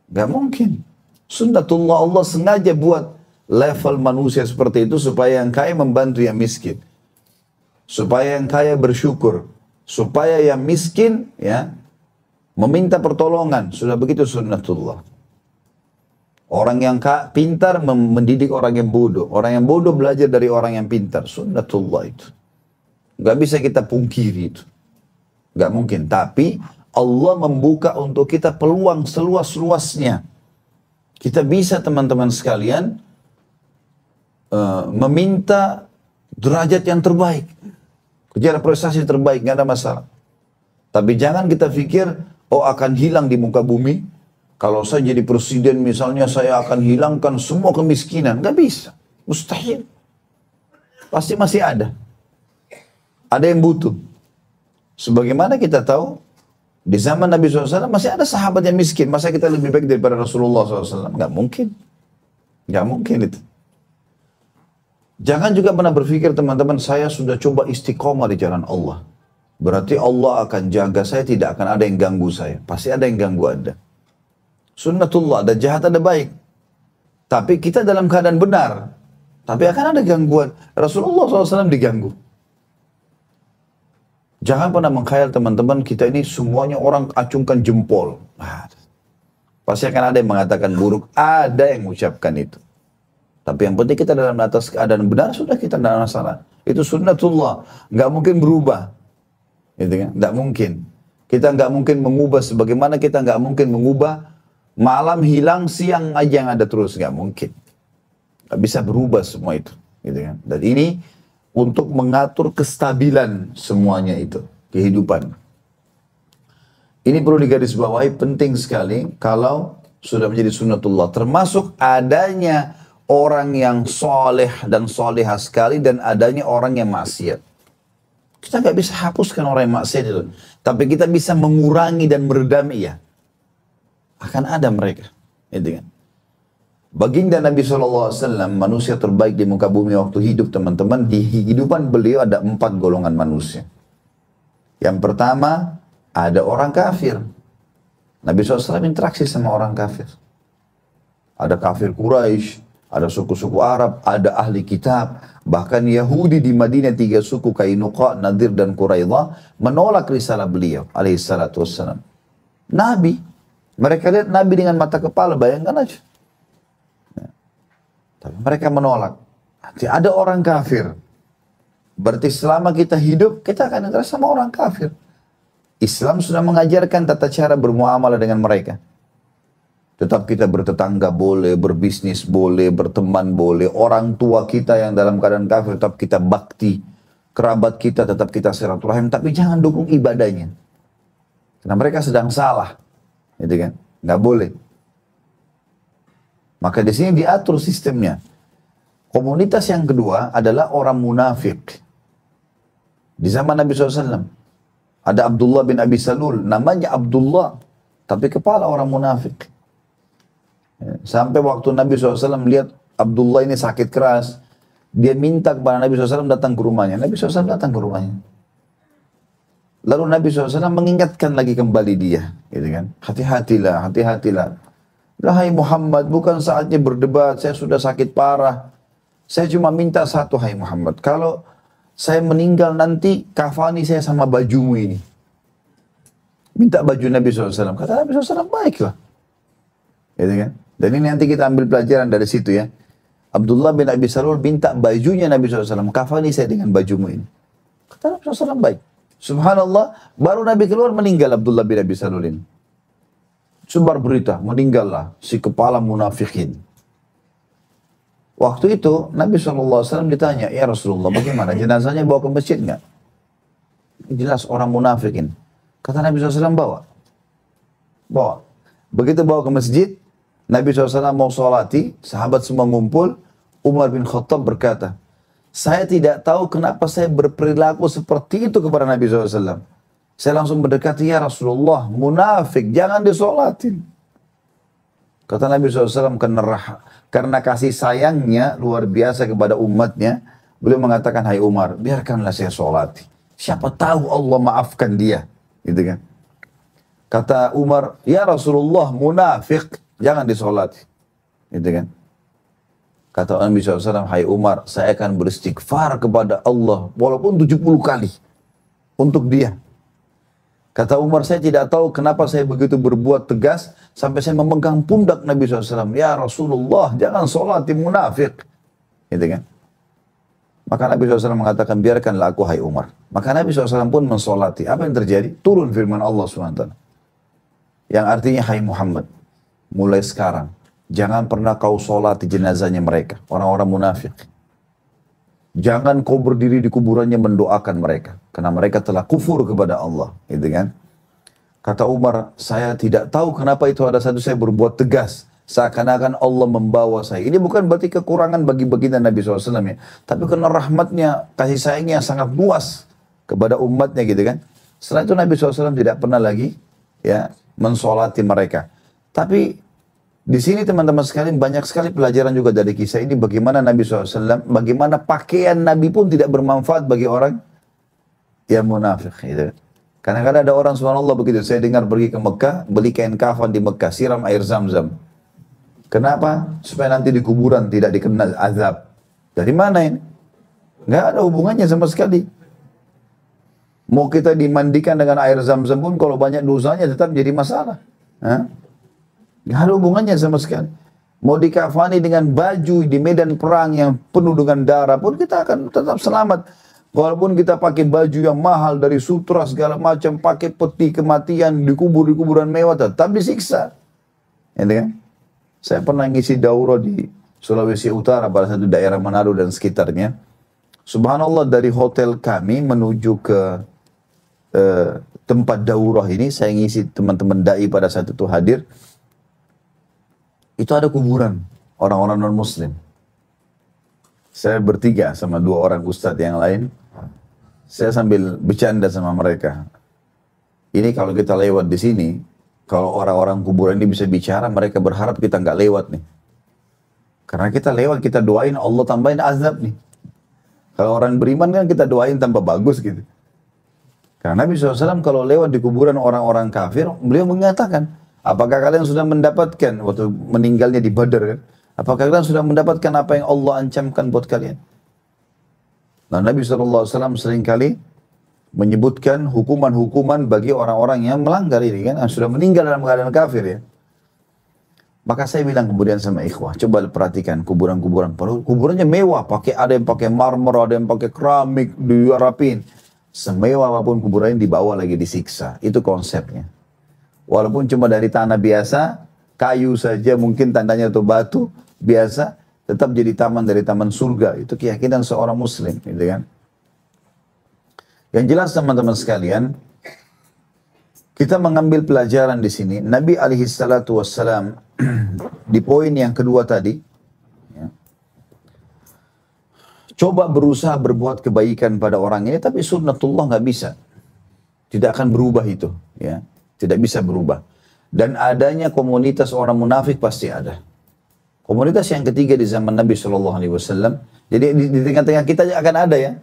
Gak mungkin. Sunnatullah, Allah sengaja buat level manusia seperti itu supaya yang kaya membantu yang miskin. Supaya yang kaya bersyukur. Supaya yang miskin ya meminta pertolongan. Sudah begitu sunnatullah. Orang yang pintar mendidik orang yang bodoh. Orang yang bodoh belajar dari orang yang pintar. Sunnatullah itu. Gak bisa kita pungkiri itu. Gak mungkin. Tapi Allah membuka untuk kita peluang seluas-luasnya. Kita bisa teman-teman sekalian meminta derajat yang terbaik. Kejar prestasi terbaik, gak ada masalah. Tapi jangan kita pikir, oh akan hilang di muka bumi. Kalau saya jadi presiden misalnya saya akan hilangkan semua kemiskinan. Gak bisa. Mustahil. Pasti masih ada. Ada yang butuh. Sebagaimana kita tahu, di zaman Nabi SAW masih ada sahabat yang miskin. Masa kita lebih baik daripada Rasulullah SAW? Gak mungkin. Gak mungkin itu. Jangan juga pernah berpikir teman-teman, saya sudah coba istiqomah di jalan Allah. Berarti Allah akan jaga saya, tidak akan ada yang ganggu saya. Pasti ada yang ganggu Anda. Sunnatullah, ada jahat, ada baik. Tapi kita dalam keadaan benar. Tapi akan ada gangguan. Rasulullah SAW diganggu. Jangan pernah mengkhayal teman-teman, kita ini semuanya orang acungkan jempol. Pasti akan ada yang mengatakan buruk. Ada yang mengucapkan itu. Tapi yang penting kita dalam atas keadaan benar, sudah kita tidak ada masalah. Itu sunnatullah. Nggak mungkin berubah. Gitu kan? Nggak mungkin. Kita nggak mungkin mengubah sebagaimana kita nggak mungkin mengubah malam hilang, siang aja yang ada terus. Nggak mungkin. Nggak bisa berubah semua itu. Gitu kan? Dan ini untuk mengatur kestabilan semuanya itu. Kehidupan. Ini perlu digarisbawahi, penting sekali kalau sudah menjadi sunnatullah. Termasuk adanya orang yang soleh dan solehah sekali dan adanya orang yang maksiat. Kita nggak bisa hapuskan orang yang maksiat itu. Tapi kita bisa mengurangi dan meredam ia. Akan ada mereka. Gitu kan? Baginda Nabi SAW, manusia terbaik di muka bumi waktu hidup teman-teman, di kehidupan beliau ada 4 golongan manusia. Yang pertama, ada orang kafir. Nabi SAW interaksi sama orang kafir. Ada kafir Quraisy, ada suku-suku Arab, ada ahli kitab. Bahkan Yahudi di Madinah 3 suku, Kainuqa, Nadir, dan Quraidah, menolak risalah beliau, alaihissalatu wassalam. Nabi, mereka lihat Nabi dengan mata kepala, bayangkan aja. Tapi mereka menolak. Ada orang kafir. Berarti selama kita hidup, kita akan interaksi sama orang kafir. Islam sudah mengajarkan tata cara bermuamalah dengan mereka. Tetap kita bertetangga boleh, berbisnis boleh, berteman boleh. Orang tua kita yang dalam keadaan kafir tetap kita bakti. Kerabat kita tetap kita silaturahim. Tapi jangan dukung ibadahnya. Karena mereka sedang salah. Gitu kan? Nggak boleh. Maka di sini diatur sistemnya. Komunitas yang kedua adalah orang munafik. Di zaman Nabi SAW. Ada Abdullah bin Abi Salul. Namanya Abdullah. Tapi kepala orang munafik. Sampai waktu Nabi SAW melihat Abdullah ini sakit keras. Dia minta kepada Nabi SAW datang ke rumahnya. Nabi SAW datang ke rumahnya. Lalu Nabi SAW mengingatkan lagi kembali dia. Gitu kan? Hati-hatilah, hati-hatilah. Hai Muhammad, bukan saatnya berdebat, saya sudah sakit parah. Saya cuma minta satu, hai Muhammad. Kalau saya meninggal nanti, kafani saya sama bajumu ini. Minta baju Nabi SAW. Kata Nabi SAW, baiklah. Gitu kan? Dan ini nanti kita ambil pelajaran dari situ ya. Abdullah bin Abi Salul minta bajunya Nabi SAW. Kafani saya dengan bajumu ini. Kata Nabi SAW, baik. Subhanallah, baru Nabi keluar meninggal Abdullah bin Abi Salul ini. Sebar berita, meninggallah si kepala munafikin. Waktu itu Nabi SAW ditanya, ya Rasulullah bagaimana, jenazahnya bawa ke masjid nggak? Jelas orang munafikin. Kata Nabi SAW, bawa. Begitu bawa ke masjid, Nabi SAW mau sholati, sahabat semua ngumpul, Umar bin Khattab berkata, saya tidak tahu kenapa saya berperilaku seperti itu kepada Nabi SAW. Saya langsung mendekati, ya Rasulullah, munafik, jangan disolatin. Kata Nabi SAW, karena kasih sayangnya luar biasa kepada umatnya, beliau mengatakan, hai Umar, biarkanlah saya solati. Siapa tahu Allah maafkan dia. Gitu kan. Kata Umar, ya Rasulullah, munafik, jangan disolati. Gitu kan. Kata Nabi SAW, hai Umar, saya akan beristighfar kepada Allah walaupun 70 kali untuk dia. Kata Umar, saya tidak tahu kenapa saya begitu berbuat tegas sampai saya memegang pundak Nabi SAW. Ya Rasulullah, jangan sholati munafik. Gitu kan? Maka Nabi SAW mengatakan, biarkanlah aku hai Umar. Maka Nabi SAW pun mensolati. Apa yang terjadi? Turun firman Allah SWT. Yang artinya, hai Muhammad, mulai sekarang, jangan pernah kau sholati jenazahnya mereka, orang-orang munafik. Jangan kau berdiri di kuburannya mendoakan mereka. Karena mereka telah kufur kepada Allah. Gitu kan? Kata Umar, saya tidak tahu kenapa itu ada satu saya berbuat tegas. Seakan-akan Allah membawa saya. Ini bukan berarti kekurangan bagi baginda Nabi SAW ya. Tapi karena rahmatnya, kasih sayangnya sangat luas kepada umatnya gitu kan. Setelah itu Nabi SAW tidak pernah lagi ya mensolati mereka. Tapi di sini teman-teman sekalian banyak sekali pelajaran juga dari kisah ini. Bagaimana Nabi SAW, bagaimana pakaian Nabi pun tidak bermanfaat bagi orang yang munafik gitu. Kadang-kadang ada orang subhanallah begitu. Saya dengar pergi ke Mekah, beli kain kafan di Mekah, siram air zam-zam. Kenapa? Supaya nanti di kuburan tidak dikenal azab. Dari mana ini? Nggak ada hubungannya sama sekali. Mau kita dimandikan dengan air zam-zam pun kalau banyak dosanya tetap jadi masalah. Nggak ada hubungannya sama sekali. Mau dikafani dengan baju di medan perang yang penuh dengan darah pun kita akan tetap selamat. Walaupun kita pakai baju yang mahal dari sutra segala macam, pakai peti kematian, dikubur di kuburan mewah, tetap disiksa. Ya, kan? Saya pernah ngisi daurah di Sulawesi Utara pada satu daerah Manado dan sekitarnya. Subhanallah dari hotel kami menuju ke tempat daurah ini, saya ngisi teman-teman dai pada saat itu hadir. Itu ada kuburan orang-orang non-muslim. Saya bertiga sama 2 orang ustadz yang lain. Saya sambil bercanda sama mereka. Ini kalau kita lewat di sini, kalau orang-orang kuburan ini bisa bicara, mereka berharap kita nggak lewat nih. Karena kita lewat, kita doain Allah tambahin azab nih. Kalau orang beriman kan kita doain tambah bagus gitu. Karena Nabi SAW kalau lewat di kuburan orang-orang kafir, beliau mengatakan, apakah kalian sudah mendapatkan, waktu meninggalnya di Badar kan, apakah kalian sudah mendapatkan apa yang Allah ancamkan buat kalian? Nah Nabi SAW seringkali menyebutkan hukuman-hukuman bagi orang-orang yang melanggar ini kan, yang sudah meninggal dalam keadaan kafir ya. Maka saya bilang kemudian sama ikhwah, coba perhatikan kuburan-kuburan. Kuburannya mewah, ada yang pakai marmer, ada yang pakai keramik, dirapin. Semewah apapun kuburan dibawa lagi disiksa. Itu konsepnya. Walaupun cuma dari tanah biasa, kayu saja mungkin tandanya atau batu biasa, tetap jadi taman dari taman surga. Itu keyakinan seorang muslim, gitu kan. Yang jelas teman-teman sekalian, kita mengambil pelajaran di sini. Nabi alaihissalatu wassalam di poin yang kedua tadi, ya, coba berusaha berbuat kebaikan pada orang ini, tapi sunnatullah nggak bisa, tidak akan berubah itu, ya, tidak bisa berubah. Dan adanya komunitas orang munafik pasti ada. Komunitas yang ketiga di zaman Nabi SAW. Jadi di tengah-tengah kita akan ada ya.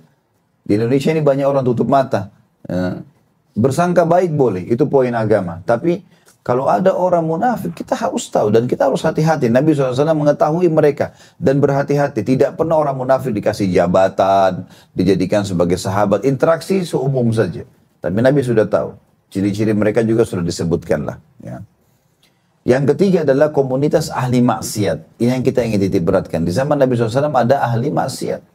Di Indonesia ini banyak orang tutup mata. Ya. Bersangka baik boleh, itu poin agama. Tapi kalau ada orang munafik, kita harus tahu dan kita harus hati-hati. Nabi SAW mengetahui mereka dan berhati-hati. Tidak pernah orang munafik dikasih jabatan, dijadikan sebagai sahabat, interaksi seumum saja. Tapi Nabi sudah tahu. Ciri-ciri mereka juga sudah disebutkan lah. Ya. Yang ketiga adalah komunitas ahli maksiat. Ini yang kita ingin titik beratkan. Di zaman Nabi SAW ada ahli maksiat.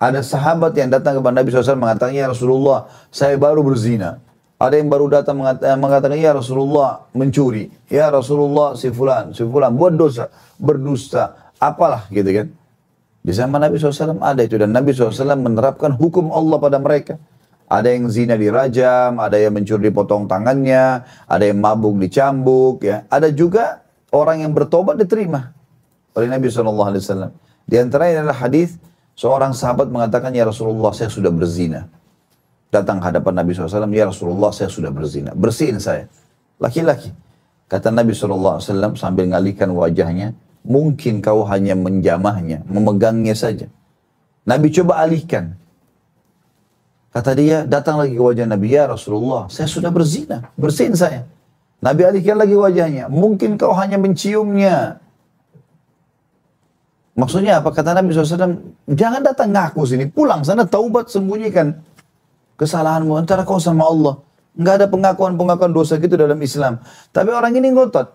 Ada sahabat yang datang kepada Nabi SAW mengatakan, ya Rasulullah, saya baru berzina. Ada yang baru datang mengatakan, ya Rasulullah, mencuri. Ya Rasulullah, si fulan buat dosa, berdusta, apalah gitu kan. Di zaman Nabi SAW ada itu. Dan Nabi SAW menerapkan hukum Allah pada mereka. Ada yang zina dirajam, ada yang mencuri dipotong tangannya, ada yang mabuk dicambuk, ya. Ada juga orang yang bertobat diterima oleh Nabi SAW. Di antaranya adalah hadis seorang sahabat mengatakan, ya Rasulullah, saya sudah berzina. Datang hadapan Nabi SAW, ya Rasulullah, saya sudah berzina. Bersihin saya. Laki-laki. Kata Nabi SAW sambil ngalihkan wajahnya, mungkin kau hanya menjamahnya, memegangnya saja. Nabi coba alihkan. Kata dia, datang lagi ke wajah Nabi, ya Rasulullah, saya sudah berzina, bersihin saya. Nabi alihkan lagi wajahnya, mungkin kau hanya menciumnya, Maksudnya apa? Kata Nabi SAW, jangan datang ngaku sini, pulang sana taubat, sembunyikan kesalahanmu antara kau sama Allah. Nggak ada pengakuan-pengakuan dosa gitu dalam Islam. Tapi orang ini ngotot.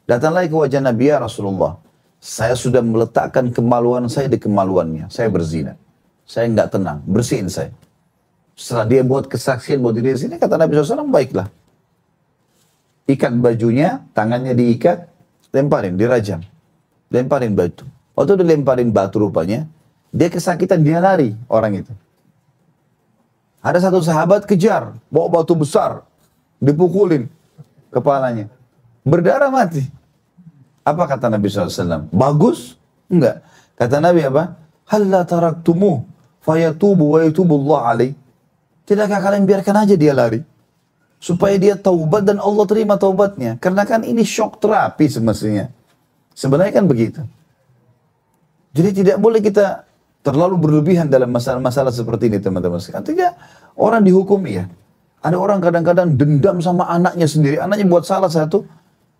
Datang lagi ke wajah Nabi, ya Rasulullah, saya sudah meletakkan kemaluan saya di kemaluannya. Saya berzina. Saya nggak tenang, bersihin saya. Setelah dia buat kesaksian buat diri sini, kata Nabi SAW, baiklah. Ikat bajunya, tangannya diikat, lemparin, dirajam. Lemparin batu. Waktu dilemparin batu rupanya, dia kesakitan, dia lari orang itu. Ada satu sahabat kejar, bawa batu besar, dipukulin kepalanya. Berdarah mati. Apa kata Nabi SAW? Bagus? Enggak. Kata Nabi apa? Halla taraktumuh fayatubu wa yatubullah alaih. Tidakkah kalian biarkan aja dia lari? Supaya dia taubat dan Allah terima taubatnya. Karena kan ini shock terapi semestinya. Sebenarnya kan begitu. Jadi tidak boleh kita terlalu berlebihan dalam masalah-masalah seperti ini, teman-teman. Artinya orang dihukum ya. Ada orang kadang-kadang dendam sama anaknya sendiri. Anaknya buat salah satu,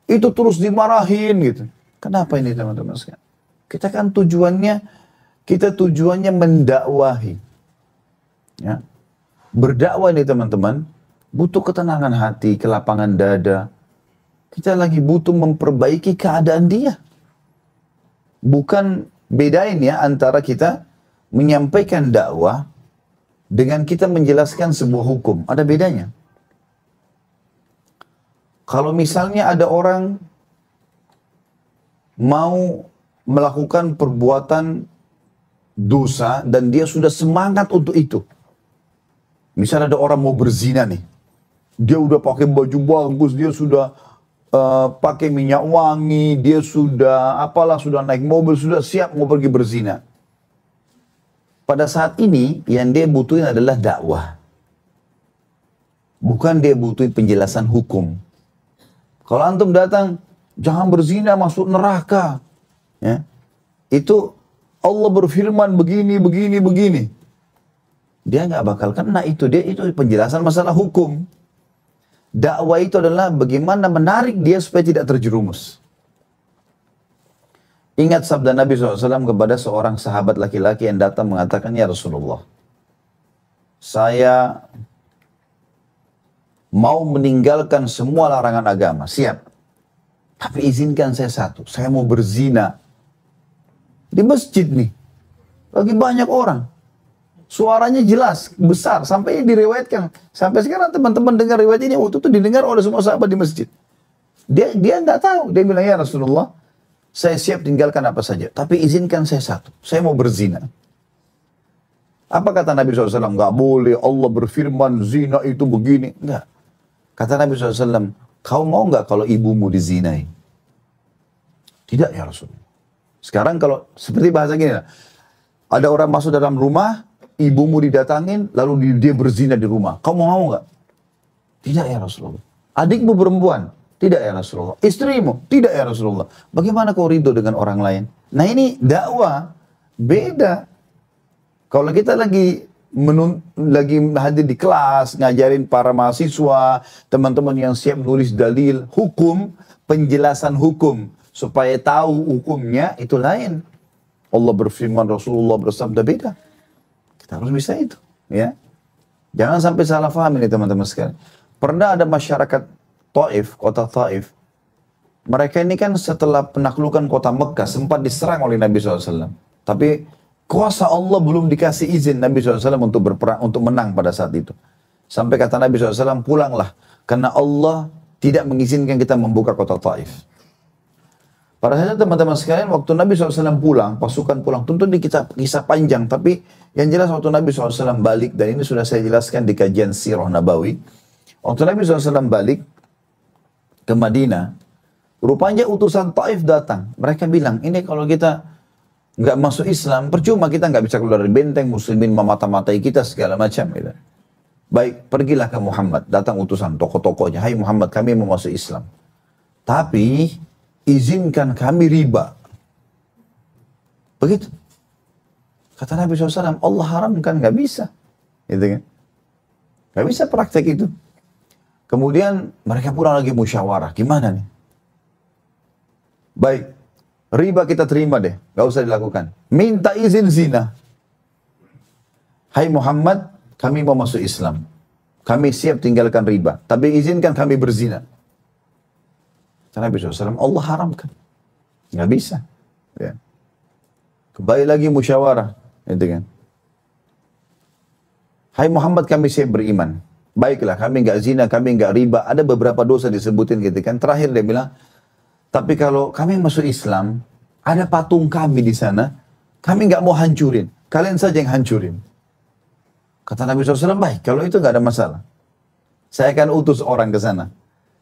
itu terus dimarahin gitu. Kenapa ini, teman-teman sekalian? Kita kan tujuannya mendakwahi. Ya. Berdakwah ini, teman-teman, butuh ketenangan hati, kelapangan dada. Kita lagi butuh memperbaiki keadaan dia. Bukan bedain ya antara kita menyampaikan dakwah dengan kita menjelaskan sebuah hukum. Ada bedanya. Kalau misalnya ada orang mau melakukan perbuatan dosa dan dia sudah semangat untuk itu. Misalnya ada orang mau berzina nih. Dia udah pakai baju bagus, dia sudah pakai minyak wangi, dia sudah sudah naik mobil, sudah siap mau pergi berzina. Pada saat ini yang dia butuhin adalah dakwah. Bukan dia butuhin penjelasan hukum. Kalau antum datang, jangan berzina masuk neraka. Ya. Itu Allah berfirman begini, begini, begini. Dia nggak bakal kena itu. Itu penjelasan masalah hukum. Dakwah itu adalah bagaimana menarik dia supaya tidak terjerumus. Ingat sabda Nabi SAW kepada seorang sahabat laki-laki yang datang mengatakan, ya Rasulullah, saya mau meninggalkan semua larangan agama, siap. Tapi izinkan saya satu, saya mau berzina. Di masjid nih, lagi banyak orang. Suaranya jelas, besar, sampai direwetkan. Sampai sekarang teman-teman dengar riwayat ini, waktu itu didengar oleh semua sahabat di masjid. Dia nggak tahu, dia bilang, ya Rasulullah, saya siap tinggalkan apa saja, tapi izinkan saya satu, saya mau berzina. Apa kata Nabi SAW? Nggak boleh, Allah berfirman, zina itu begini. Nggak. Kata Nabi SAW, kau mau nggak kalau ibumu dizinai? Tidak ya Rasulullah. Sekarang kalau, seperti bahasa gini, ada orang masuk dalam rumah, ibumu didatangin, lalu dia berzina di rumah. Kau mau nggak? Tidak ya Rasulullah. Adikmu perempuan? Tidak ya Rasulullah. Istrimu? Tidak ya Rasulullah. Bagaimana kau ridho dengan orang lain? Nah ini dakwah. Beda. Kalau kita lagi hadir di kelas, ngajarin para mahasiswa, teman-teman yang siap nulis dalil, hukum, penjelasan hukum. Supaya tahu hukumnya, itu lain. Allah berfirman, Rasulullah bersabda, beda. Kita harus bisa itu. Ya. Jangan sampai salah paham ini teman-teman sekalian. Pernah ada masyarakat Taif, kota Taif. Mereka ini kan setelah penaklukan kota Mekah sempat diserang oleh Nabi SAW. Tapi kuasa Allah belum dikasih izin Nabi SAW untuk berperang, untuk menang pada saat itu. Sampai kata Nabi SAW, pulanglah. Karena Allah tidak mengizinkan kita membuka kota Taif. Pada saat itu teman-teman sekalian, waktu Nabi SAW pulang, pasukan pulang. Tentu ini kisah panjang, tapi yang jelas waktu Nabi SAW balik, dan ini sudah saya jelaskan di kajian Sirah Nabawi. Waktu Nabi SAW balik ke Madinah, rupanya utusan Taif datang. Mereka bilang, ini kalau kita nggak masuk Islam, percuma kita nggak bisa keluar dari benteng, muslimin memata-matai kita segala macam. Gitu. Baik, pergilah ke Muhammad. Datang utusan tokoh-tokohnya, hai Muhammad, kami mau masuk Islam. Tapi izinkan kami riba. Begitu. Kata Nabi SAW, Allah haramkan, nggak bisa. Gitu kan? Nggak bisa praktek itu. Kemudian mereka pulang lagi musyawarah. Gimana nih? Baik. Riba kita terima deh, gak usah dilakukan. Minta izin zina. Hai Muhammad, kami mau masuk Islam. Kami siap tinggalkan riba, tapi izinkan kami berzina. Kata Nabi SAW, Allah haramkan. Nggak bisa. Ya. Kembali lagi musyawarah. Gitu kan. Hai Muhammad, kami siap beriman. Baiklah, kami nggak zina, kami nggak riba. Ada beberapa dosa disebutin gitu kan. Terakhir dia bilang, tapi kalau kami masuk Islam, ada patung kami di sana, kami nggak mau hancurin. Kalian saja yang hancurin. Kata Nabi SAW, baik, kalau itu nggak ada masalah. Saya akan utus orang ke sana.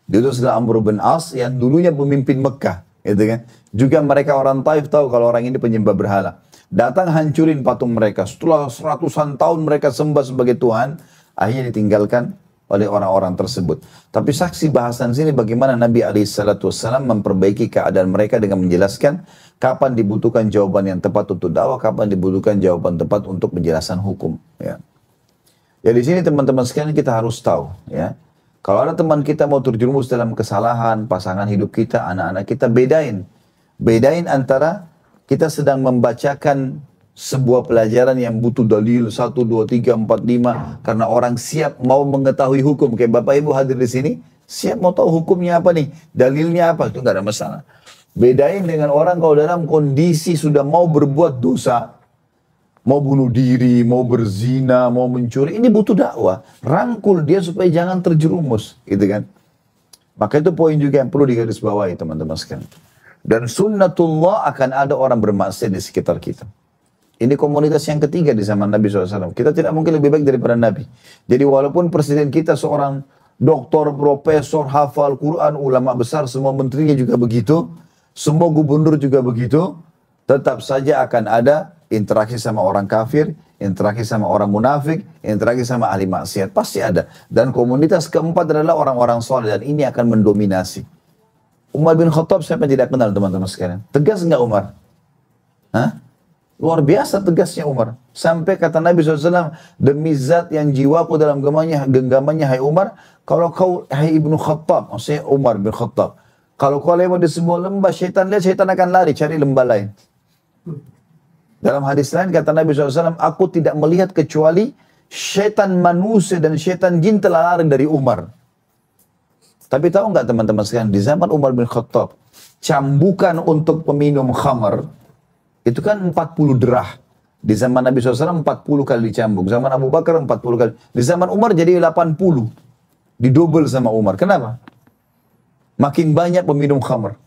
Diutuslah Amr bin As yang dulunya pemimpin Mekah. Gitu kan. Juga mereka orang Taif tahu kalau orang ini penyembah berhala. Datang hancurin patung mereka. Setelah ratusan tahun mereka sembah sebagai Tuhan, akhirnya ditinggalkan oleh orang-orang tersebut. Tapi saksi bahasan sini bagaimana Nabi SAW memperbaiki keadaan mereka dengan menjelaskan kapan dibutuhkan jawaban yang tepat untuk dakwah, kapan dibutuhkan jawaban tepat untuk penjelasan hukum. Ya, ya di sini teman-teman sekalian kita harus tahu. Ya, kalau ada teman kita mau terjerumus dalam kesalahan, pasangan hidup kita, anak-anak kita, bedain. Bedain antara kita sedang membacakan sebuah pelajaran yang butuh dalil 1, 2, 3, 4, 5 karena orang siap mau mengetahui hukum. Kayak Bapak Ibu hadir di sini, siap mau tahu hukumnya apa nih, dalilnya apa, itu nggak ada masalah. Bedain dengan orang kalau dalam kondisi sudah mau berbuat dosa, mau bunuh diri, mau berzina, mau mencuri, ini butuh dakwah. Rangkul dia supaya jangan terjerumus, gitu kan. Maka itu poin juga yang perlu digarisbawahi teman-teman sekalian. Dan sunnatullah akan ada orang bermaksiat di sekitar kita. Ini komunitas yang ketiga di zaman Nabi SAW. Kita tidak mungkin lebih baik daripada Nabi. Jadi walaupun presiden kita seorang doktor, profesor, hafal Quran, ulama besar, semua menterinya juga begitu, semua gubernur juga begitu, tetap saja akan ada interaksi sama orang kafir, interaksi sama orang munafik, interaksi sama ahli maksiat. Pasti ada. Dan komunitas keempat adalah orang-orang soleh, dan ini akan mendominasi. Umar bin Khattab siapa yang tidak kenal teman-teman sekalian? Tegas enggak Umar? Hah? Luar biasa tegasnya Umar. Sampai kata Nabi SAW, demi zat yang jiwaku dalam genggamannya, hai Umar, kalau kau, hai Ibnu Khattab, maksudnya Umar bin Khattab, kalau kau lewat di sebuah lembah, syaitan lihat, syaitan akan lari, cari lembah lain. Dalam hadis lain kata Nabi SAW, aku tidak melihat kecuali syaitan manusia dan syaitan jin telah lari dari Umar. Tapi tahu nggak teman-teman sekalian, di zaman Umar bin Khattab, cambukan untuk peminum khamar, itu kan 40 derah. Di zaman Nabi SAW 40 kali dicambuk. Zaman Abu Bakar 40 kali. Di zaman Umar jadi 80. Didobel sama Umar. Kenapa? Makin banyak peminum khamar.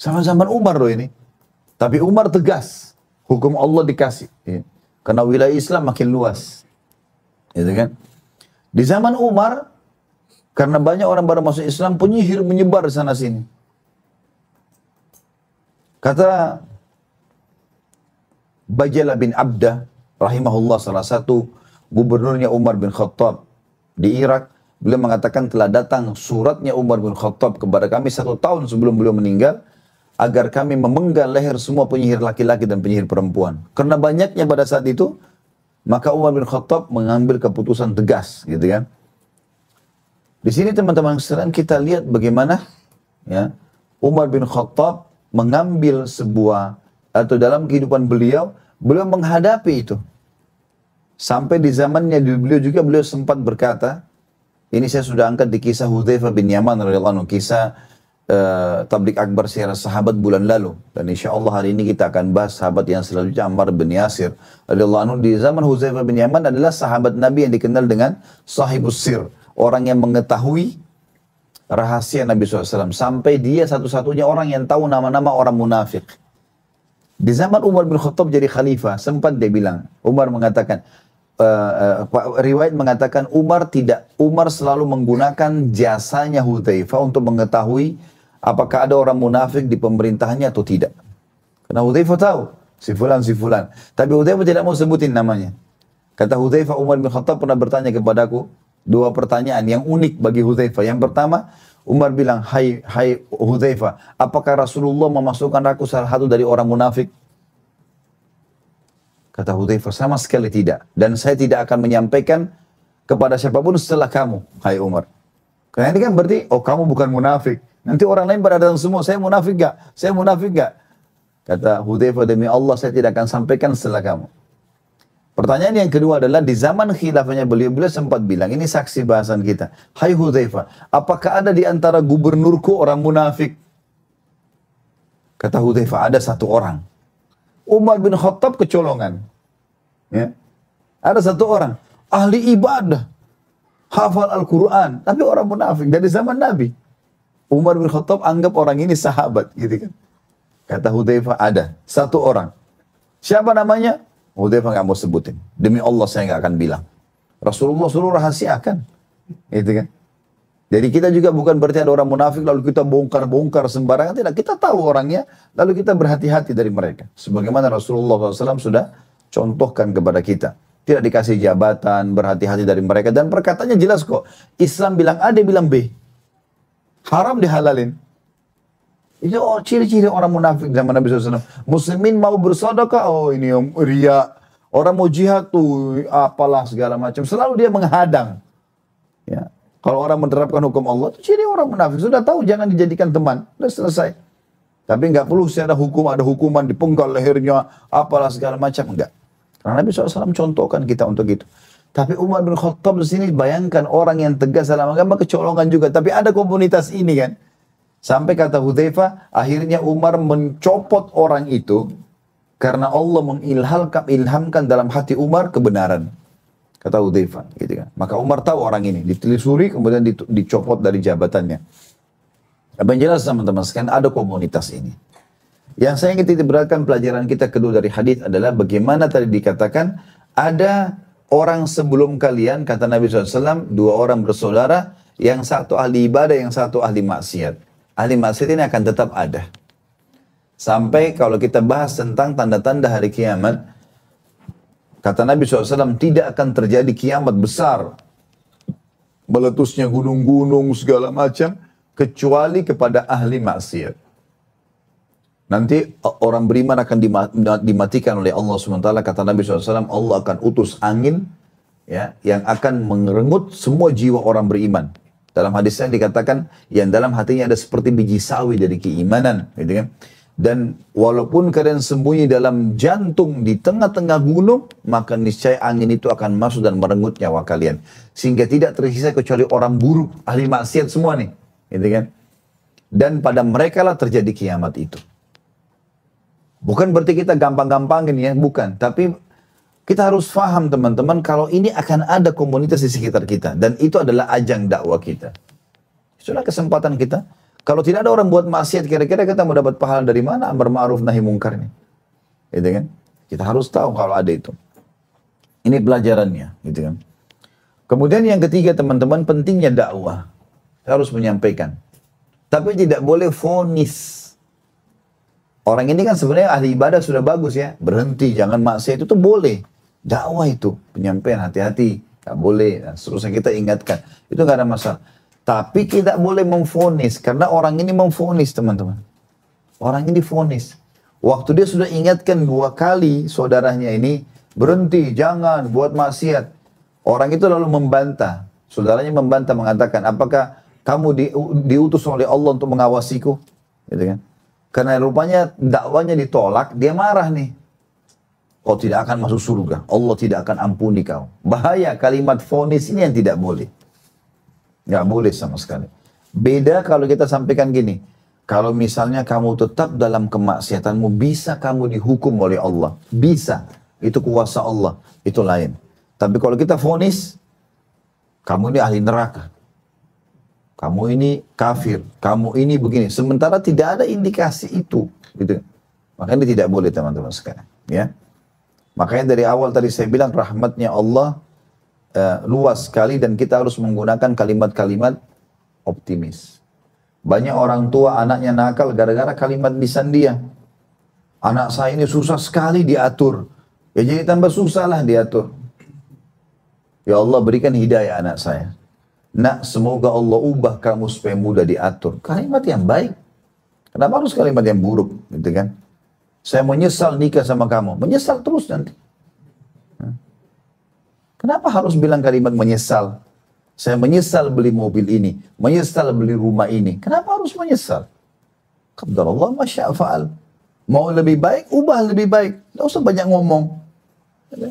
Sama zaman Umar loh ini. Tapi Umar tegas. Hukum Allah dikasih. Ya. Karena wilayah Islam makin luas. Gitu kan? Di zaman Umar, karena banyak orang baru masuk Islam, penyihir menyebar sana sini. Kata Bajalah bin Abdah, rahimahullah, salah satu gubernurnya Umar bin Khattab di Irak, beliau mengatakan telah datang suratnya Umar bin Khattab kepada kami 1 tahun sebelum beliau meninggal, agar kami memenggal leher semua penyihir laki-laki dan penyihir perempuan. Karena banyaknya pada saat itu, maka Umar bin Khattab mengambil keputusan tegas, gitu kan. Di sini teman-teman sekalian kita lihat bagaimana ya Umar bin Khattab mengambil sebuah, atau dalam kehidupan beliau menghadapi itu. Sampai di zamannya beliau juga beliau sempat berkata, ini saya sudah angkat di kisah Hudzaifah bin Yaman radhiyallahu anhu, kisah tablik akbar sejarah sahabat bulan lalu. Dan insya Allah hari ini kita akan bahas sahabat yang selanjutnya, Ammar bin Yasir radhiyallahu anhu. Di zaman Hudzaifah bin Yaman adalah sahabat Nabi yang dikenal dengan sahibus sir, orang yang mengetahui rahasia Nabi SAW. Sampai dia satu-satunya orang yang tahu nama-nama orang munafik. Di zaman Umar bin Khattab jadi khalifah, sempat dia bilang, Umar mengatakan, riwayat mengatakan Umar selalu menggunakan jasanya Hudzaifah untuk mengetahui apakah ada orang munafik di pemerintahannya atau tidak. Karena Hudzaifah tahu, si fulan. Tapi Hudzaifah tidak mau sebutin namanya. Kata Hudzaifah, Umar bin Khattab pernah bertanya kepadaku, 2 pertanyaan yang unik bagi Hudzaifah. Yang pertama, Umar bilang, hai Hudzaifah, apakah Rasulullah memasukkan aku salah satu dari orang munafik? Kata Hudzaifah, sama sekali tidak. Dan saya tidak akan menyampaikan kepada siapapun setelah kamu, hai Umar. Karena ini kan berarti, oh kamu bukan munafik. Nanti orang lain pada datang semua, saya munafik gak? Saya munafik gak? Kata Hudzaifah, demi Allah saya tidak akan sampaikan setelah kamu. Pertanyaan yang kedua adalah di zaman khilafahnya beliau sempat bilang, ini saksi bahasan kita. Hai Hudzaifah, apakah ada di antara gubernurku orang munafik? Kata Hudzaifah, ada satu orang. Umar bin Khattab kecolongan. Ya. Ada satu orang, ahli ibadah, hafal Al-Quran, tapi orang munafik dari zaman Nabi. Umar bin Khattab anggap orang ini sahabat, gitu kan. Kata Hudzaifah, ada satu orang. Siapa namanya? Hudzaifah nggak mau sebutin. Demi Allah saya nggak akan bilang. Rasulullah suruh rahasiakan, gitu kan. Jadi kita juga bukan berarti ada orang munafik lalu kita bongkar-bongkar sembarangan. Tidak, kita tahu orangnya, lalu kita berhati-hati dari mereka. Sebagaimana Rasulullah SAW sudah contohkan kepada kita. Tidak dikasih jabatan, berhati-hati dari mereka. Dan perkataannya jelas kok. Islam bilang A, dia bilang B. Haram dihalalin. Itu ciri-ciri orang munafik zaman Nabi SAW. Muslimin mau bersedekah, oh ini yang ria. Orang mau jihad tuh, apalah segala macam. Selalu dia menghadang. Ya. Kalau orang menerapkan hukum Allah, itu ciri orang munafik. Sudah tahu jangan dijadikan teman. Sudah selesai. Tapi nggak perlu ada hukuman, dipenggal lehernya, apalah segala macam. Enggak. Karena Nabi SAW contohkan kita untuk itu. Tapi Umar bin Khattab di sini bayangkan orang yang tegas dalam agama kecolongan juga. Tapi ada komunitas ini kan. Sampai kata Hudzaifah, akhirnya Umar mencopot orang itu karena Allah mengilhamkan dalam hati Umar kebenaran. Kata Hudzaifah, gitu kan. Maka Umar tahu orang ini, ditelusuri kemudian dicopot dari jabatannya. Apa yang jelas teman-teman sekalian, ada komunitas ini. Yang saya ingin titik beratkan pelajaran kita kedua dari hadis adalah bagaimana tadi dikatakan ada orang sebelum kalian, kata Nabi SAW, dua orang bersaudara, yang satu ahli ibadah, yang satu ahli maksiat. Ahli maksiat ini akan tetap ada. Sampai kalau kita bahas tentang tanda-tanda hari kiamat, kata Nabi SAW, tidak akan terjadi kiamat besar, meletusnya gunung-gunung segala macam, kecuali kepada ahli maksiat. Nanti orang beriman akan dimatikan oleh Allah SWT. Kata Nabi SAW, Allah akan utus angin ya, yang akan mengerenggut semua jiwa orang beriman. Dalam hadisnya dikatakan, yang dalam hatinya ada seperti biji sawi dari keimanan. Gitu kan? Dan walaupun kalian sembunyi dalam jantung di tengah-tengah gunung, maka niscaya angin itu akan masuk dan merenggut nyawa kalian. Sehingga tidak tersisa kecuali orang buruk, ahli maksiat semua nih. Gitu kan? Dan pada mereka lah terjadi kiamat itu. Bukan berarti kita gampang-gampangin ya, bukan. Tapi kita harus paham teman-teman kalau ini akan ada komunitas di sekitar kita. Dan itu adalah ajang dakwah kita. Itulah kesempatan kita. Kalau tidak ada orang buat maksiat, kira-kira kita mau dapat pahala dari mana? Amar ma'ruf nahi mungkar ini. Gitu kan? Kita harus tahu kalau ada itu. Ini pelajarannya. Gitu kan? Kemudian yang ketiga teman-teman, pentingnya dakwah. Kita harus menyampaikan. Tapi tidak boleh vonis. Orang ini kan sebenarnya ahli ibadah sudah bagus ya. Berhenti, jangan maksiat itu boleh. Dakwah itu, penyampaian hati-hati. Gak boleh, nah, seterusnya kita ingatkan. Itu gak ada masalah. Tapi tidak boleh memvonis. Karena orang ini memvonis teman-teman. Orang ini vonis. Waktu dia sudah ingatkan 2 kali saudaranya ini. Berhenti, jangan buat maksiat. Orang itu lalu membantah. Saudaranya membantah mengatakan, apakah kamu diutus oleh Allah untuk mengawasiku? Gitu kan? Karena rupanya dakwanya ditolak, dia marah nih. Kau tidak akan masuk surga. Allah tidak akan ampuni kau. Bahaya kalimat vonis ini yang tidak boleh. Nggak boleh sama sekali. Beda kalau kita sampaikan gini. Kalau misalnya kamu tetap dalam kemaksiatanmu, bisa kamu dihukum oleh Allah. Bisa. Itu kuasa Allah. Itu lain. Tapi kalau kita vonis, kamu ini ahli neraka. Kamu ini kafir, kamu ini begini. Sementara tidak ada indikasi itu, gitu. Makanya tidak boleh teman-teman sekalian. Ya, makanya dari awal tadi saya bilang rahmatnya Allah luas sekali dan kita harus menggunakan kalimat-kalimat optimis. Banyak orang tua anaknya nakal gara-gara kalimat lisan dia. Anak saya ini susah sekali diatur, ya jadi tambah susah lah diatur. Ya Allah berikan hidayah anak saya. Nak, semoga Allah ubah kamu supaya mudah diatur. Kalimat yang baik. Kenapa harus kalimat yang buruk? Gitu kan? Saya menyesal nikah sama kamu. Menyesal terus nanti. Kenapa harus bilang kalimat menyesal? Saya menyesal beli mobil ini, menyesal beli rumah ini. Kenapa harus menyesal? Qadarullah ma syaa fa'al. Mau lebih baik, ubah lebih baik. Tidak usah banyak ngomong.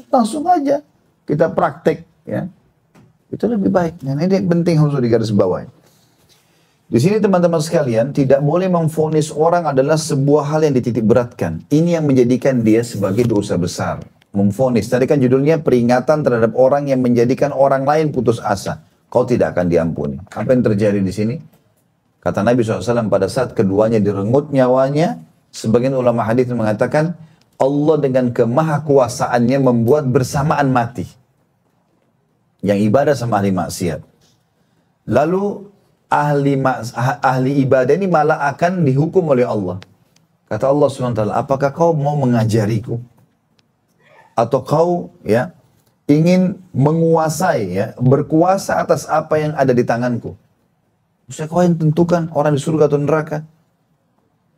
Langsung aja kita praktek, ya. Itu lebih baik. Nah, ini penting harus digaris bawahi. Di sini teman-teman sekalian, tidak boleh memvonis orang adalah sebuah hal yang dititik beratkan. Ini yang menjadikan dia sebagai dosa besar. Memvonis. Tadi kan judulnya peringatan terhadap orang yang menjadikan orang lain putus asa. Kau tidak akan diampuni. Apa yang terjadi di sini? Kata Nabi SAW pada saat keduanya direnggut nyawanya, sebagian ulama hadis mengatakan, Allah dengan kemahakuasaannya membuat bersamaan mati. Yang ibadah sama ahli maksiat. Lalu ahli ibadah ini malah akan dihukum oleh Allah. Kata Allah SWT, apakah kau mau mengajariku? Atau kau ya ingin menguasai, ya, berkuasa atas apa yang ada di tanganku? Maksudnya kau yang tentukan orang di surga atau neraka.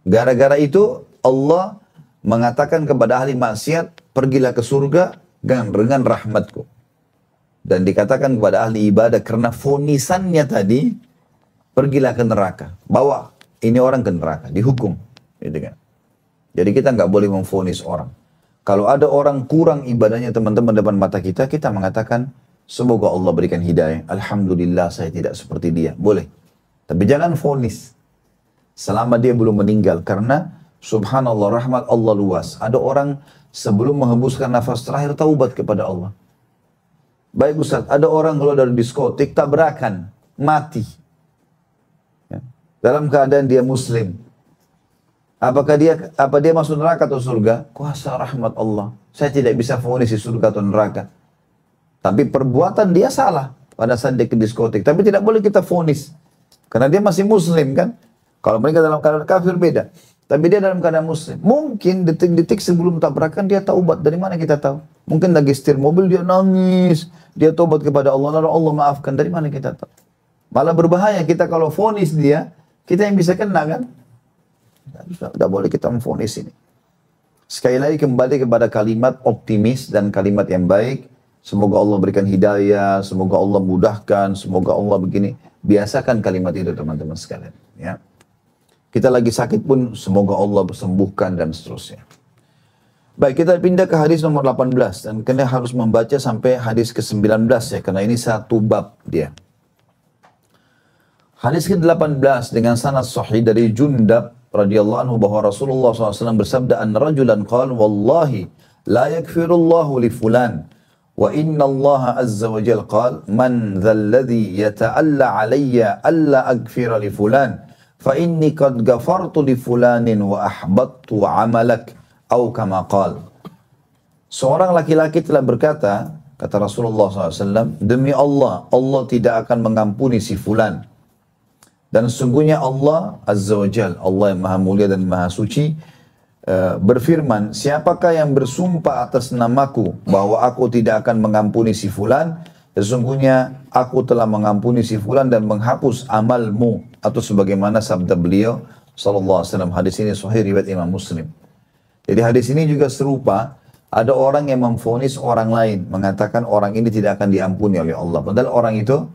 Gara-gara itu Allah mengatakan kepada ahli maksiat, pergilah ke surga dengan rahmatku. Dan dikatakan kepada ahli ibadah, karena fonisannya tadi, pergilah ke neraka. Bawa ini orang ke neraka, dihukum. Gitu kan. Jadi kita nggak boleh memfonis orang. Kalau ada orang kurang ibadahnya teman-teman depan mata kita, kita mengatakan, semoga Allah berikan hidayah. Alhamdulillah saya tidak seperti dia. Boleh. Tapi jangan vonis. Selama dia belum meninggal. Karena subhanallah rahmat Allah luas. Ada orang sebelum menghembuskan nafas terakhir taubat kepada Allah. Baik Ustaz, ada orang kalau dari diskotik tabrakan, mati. Ya. Dalam keadaan dia muslim. Apa dia masuk neraka atau surga? Kuasa rahmat Allah. Saya tidak bisa vonis di surga atau neraka. Tapi perbuatan dia salah pada saat dia ke diskotik. Tapi tidak boleh kita vonis. Karena dia masih muslim kan. Kalau mereka dalam keadaan kafir beda. Tapi dia dalam keadaan muslim. Mungkin detik-detik sebelum tabrakan dia taubat. Dari mana kita tahu? Mungkin lagi setir mobil dia nangis. Dia taubat kepada Allah. Lalu Allah maafkan. Dari mana kita tahu? Malah berbahaya kita kalau vonis dia. Kita yang bisa kena kan? Tidak boleh kita memvonis ini. Sekali lagi kembali kepada kalimat optimis dan kalimat yang baik. Semoga Allah berikan hidayah. Semoga Allah mudahkan. Semoga Allah begini. Biasakan kalimat itu teman-teman sekalian. Ya. Kita lagi sakit pun semoga Allah sembuhkan dan seterusnya. Baik, kita pindah ke hadis nomor 18. Dan kita harus membaca sampai hadis ke-19 ya. Karena ini satu bab dia. Hadis ke-18 dengan sanad sahih dari Jundab radhiyallahu anhu bahwa Rasulullah SAW bersabda, an rajulan qala wallahi la yakfirullahu li fulan. Wa inna Allah azza wa jal qala man dhalladhi yata'alla alayya alla aghfira li fulan. Fa inni qad ghafartu li fulanin wa ahbattu amalak. Atau kama qala. Seorang laki-laki telah berkata, kata Rasulullah SAW, demi Allah, Allah tidak akan mengampuni si fulan. Dan sesungguhnya Allah Azza wa Jal, Allah yang maha mulia dan maha suci, berfirman, siapakah yang bersumpah atas namaku bahwa aku tidak akan mengampuni si fulan, sesungguhnya aku telah mengampuni si fulan dan menghapus amalmu. Atau sebagaimana sabda beliau sallallahu alaihi wasallam. Hadis ini sahih riwayat Imam Muslim. Jadi hadis ini juga serupa. Ada orang yang memvonis orang lain, mengatakan orang ini tidak akan diampuni oleh Allah. Padahal orang itu,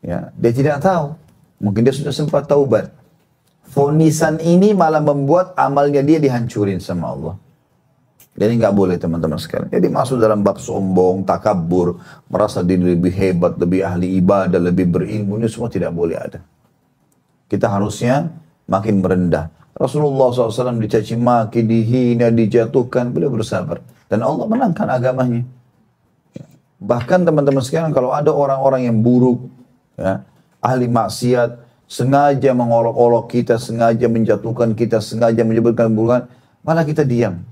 ya, dia tidak tahu. Mungkin dia sudah sempat taubat. Vonisan ini malah membuat amalnya dia dihancurin sama Allah. Jadi nggak boleh teman-teman sekalian. Jadi masuk dalam bab sombong, takabur, merasa diri lebih hebat, lebih ahli ibadah, lebih berilmu, ini semua tidak boleh ada. Kita harusnya makin merendah. Rasulullah SAW dicaci maki, dihina, dijatuhkan, beliau bersabar. Dan Allah menangkan agamanya. Bahkan teman-teman sekalian, kalau ada orang-orang yang buruk, ya, ahli maksiat, sengaja mengolok-olok kita, sengaja menjatuhkan kita, sengaja menyebutkan keburukan, malah kita diam.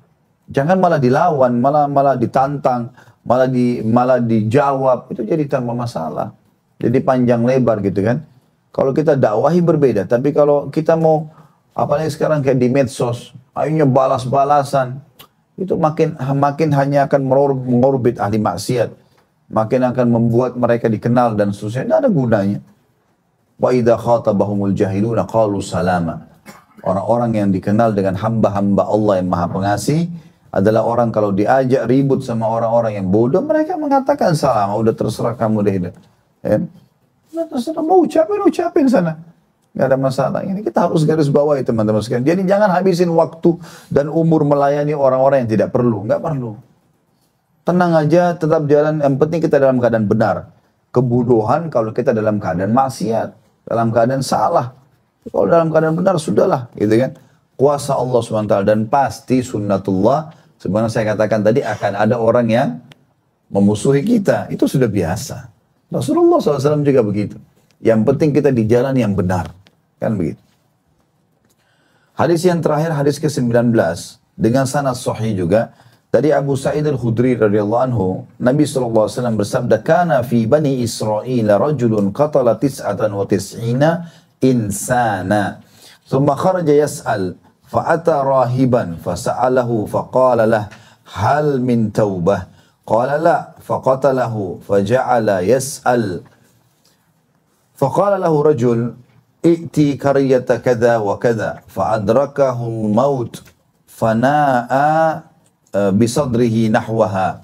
Jangan malah dilawan, malah ditantang, malah dijawab, itu jadi tambah masalah. Jadi panjang lebar gitu kan. Kalau kita dakwahi berbeda, tapi kalau kita mau, apalagi sekarang kayak di medsos, akhirnya balas-balasan, itu makin hanya akan mengorbit ahli maksiat, makin akan membuat mereka dikenal dan seterusnya, tidak ada gunanya. Wa idza khatabahumul jahiluna qalu salama. Orang-orang yang dikenal dengan hamba-hamba Allah yang Maha Pengasih adalah orang kalau diajak ribut sama orang-orang yang bodoh, mereka mengatakan salam, udah terserah kamu deh. Ya. Terserah mau ucapin sana. Nggak ada masalah. Ini kita harus garis bawahi teman-teman sekalian. Jadi jangan habisin waktu dan umur melayani orang-orang yang tidak perlu. Nggak perlu. Tenang aja, tetap jalan. Yang penting kita dalam keadaan benar. Kebodohan kalau kita dalam keadaan maksiat. Dalam keadaan salah. Kalau dalam keadaan benar, sudahlah. Gitu kan. Kuasa Allah SWT. Dan pasti sunnatullah. Sebenarnya saya katakan tadi akan ada orang yang memusuhi kita. Itu sudah biasa. Rasulullah SAW juga begitu. Yang penting kita di jalan yang benar. Kan begitu. Hadis yang terakhir, hadis ke-19. Dengan sanad sahih juga. Dari Abu Sa'id al-Khudri radhiyallahu anhu. Nabi SAW bersabda, Kana fi bani Israel rajulun qatala tis'atan wa tis'ina insana. Thumma kharaja yas'al. Fa'ata rahiban. Fasa'alahu faqala lah. Hal min taubah. Qala la. Faqatalahu. Faja'ala yas'al. Faqala lahu rajul. I'ti karyata kada wa kada. Fa'adrakahu maut. Fana'a bisadrihi nahwaha.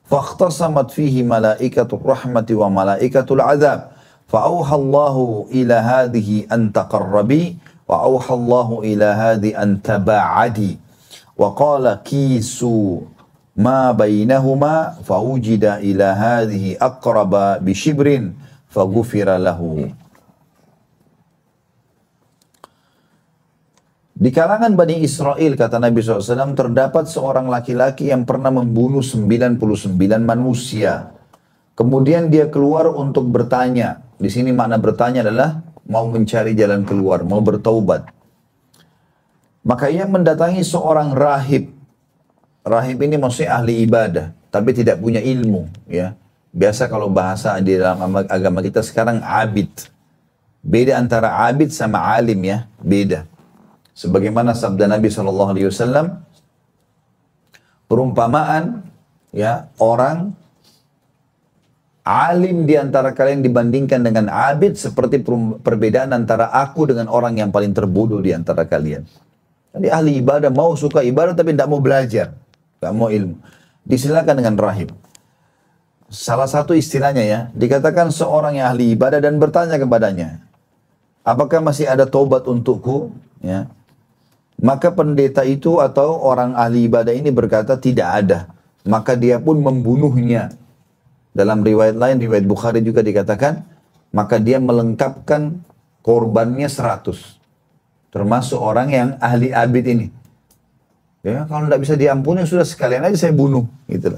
Fakhtasamat fihi malaikatul rahmati wa malaikatul azab. Fa'auha Allahu ila hadhihi an taqarrabi. Wa auha Allahu ila hadhi an taba'adi. Wa qala kisu ma bainahuma. Fawujida ila hadhihi aqraba bishibrin. Faghufira lahu. Di kalangan Bani Israel, kata Nabi SAW, terdapat seorang laki-laki yang pernah membunuh 99 manusia. Kemudian dia keluar untuk bertanya. Di sini makna bertanya adalah mau mencari jalan keluar, mau bertaubat. Maka ia mendatangi seorang rahib. Rahib ini maksudnya ahli ibadah, tapi tidak punya ilmu. Ya, biasa kalau bahasa di dalam agama kita sekarang abid. Beda antara abid sama alim ya, beda. Sebagaimana sabda Nabi SAW, perumpamaan ya orang alim di antara kalian dibandingkan dengan abid seperti perbedaan antara aku dengan orang yang paling terbodoh di antara kalian. Jadi ahli ibadah mau suka ibadah tapi tidak mau belajar, tidak mau ilmu. Disilakan dengan rahib. Salah satu istilahnya ya, dikatakan seorang yang ahli ibadah dan bertanya kepadanya, apakah masih ada taubat untukku? Ya. Maka pendeta itu atau orang ahli ibadah ini berkata tidak ada. Maka dia pun membunuhnya. Dalam riwayat lain, riwayat Bukhari juga dikatakan, maka dia melengkapkan korbannya 100. Termasuk orang yang ahli abid ini. Ya, kalau tidak bisa diampuni, sudah sekalian aja saya bunuh. Gitu.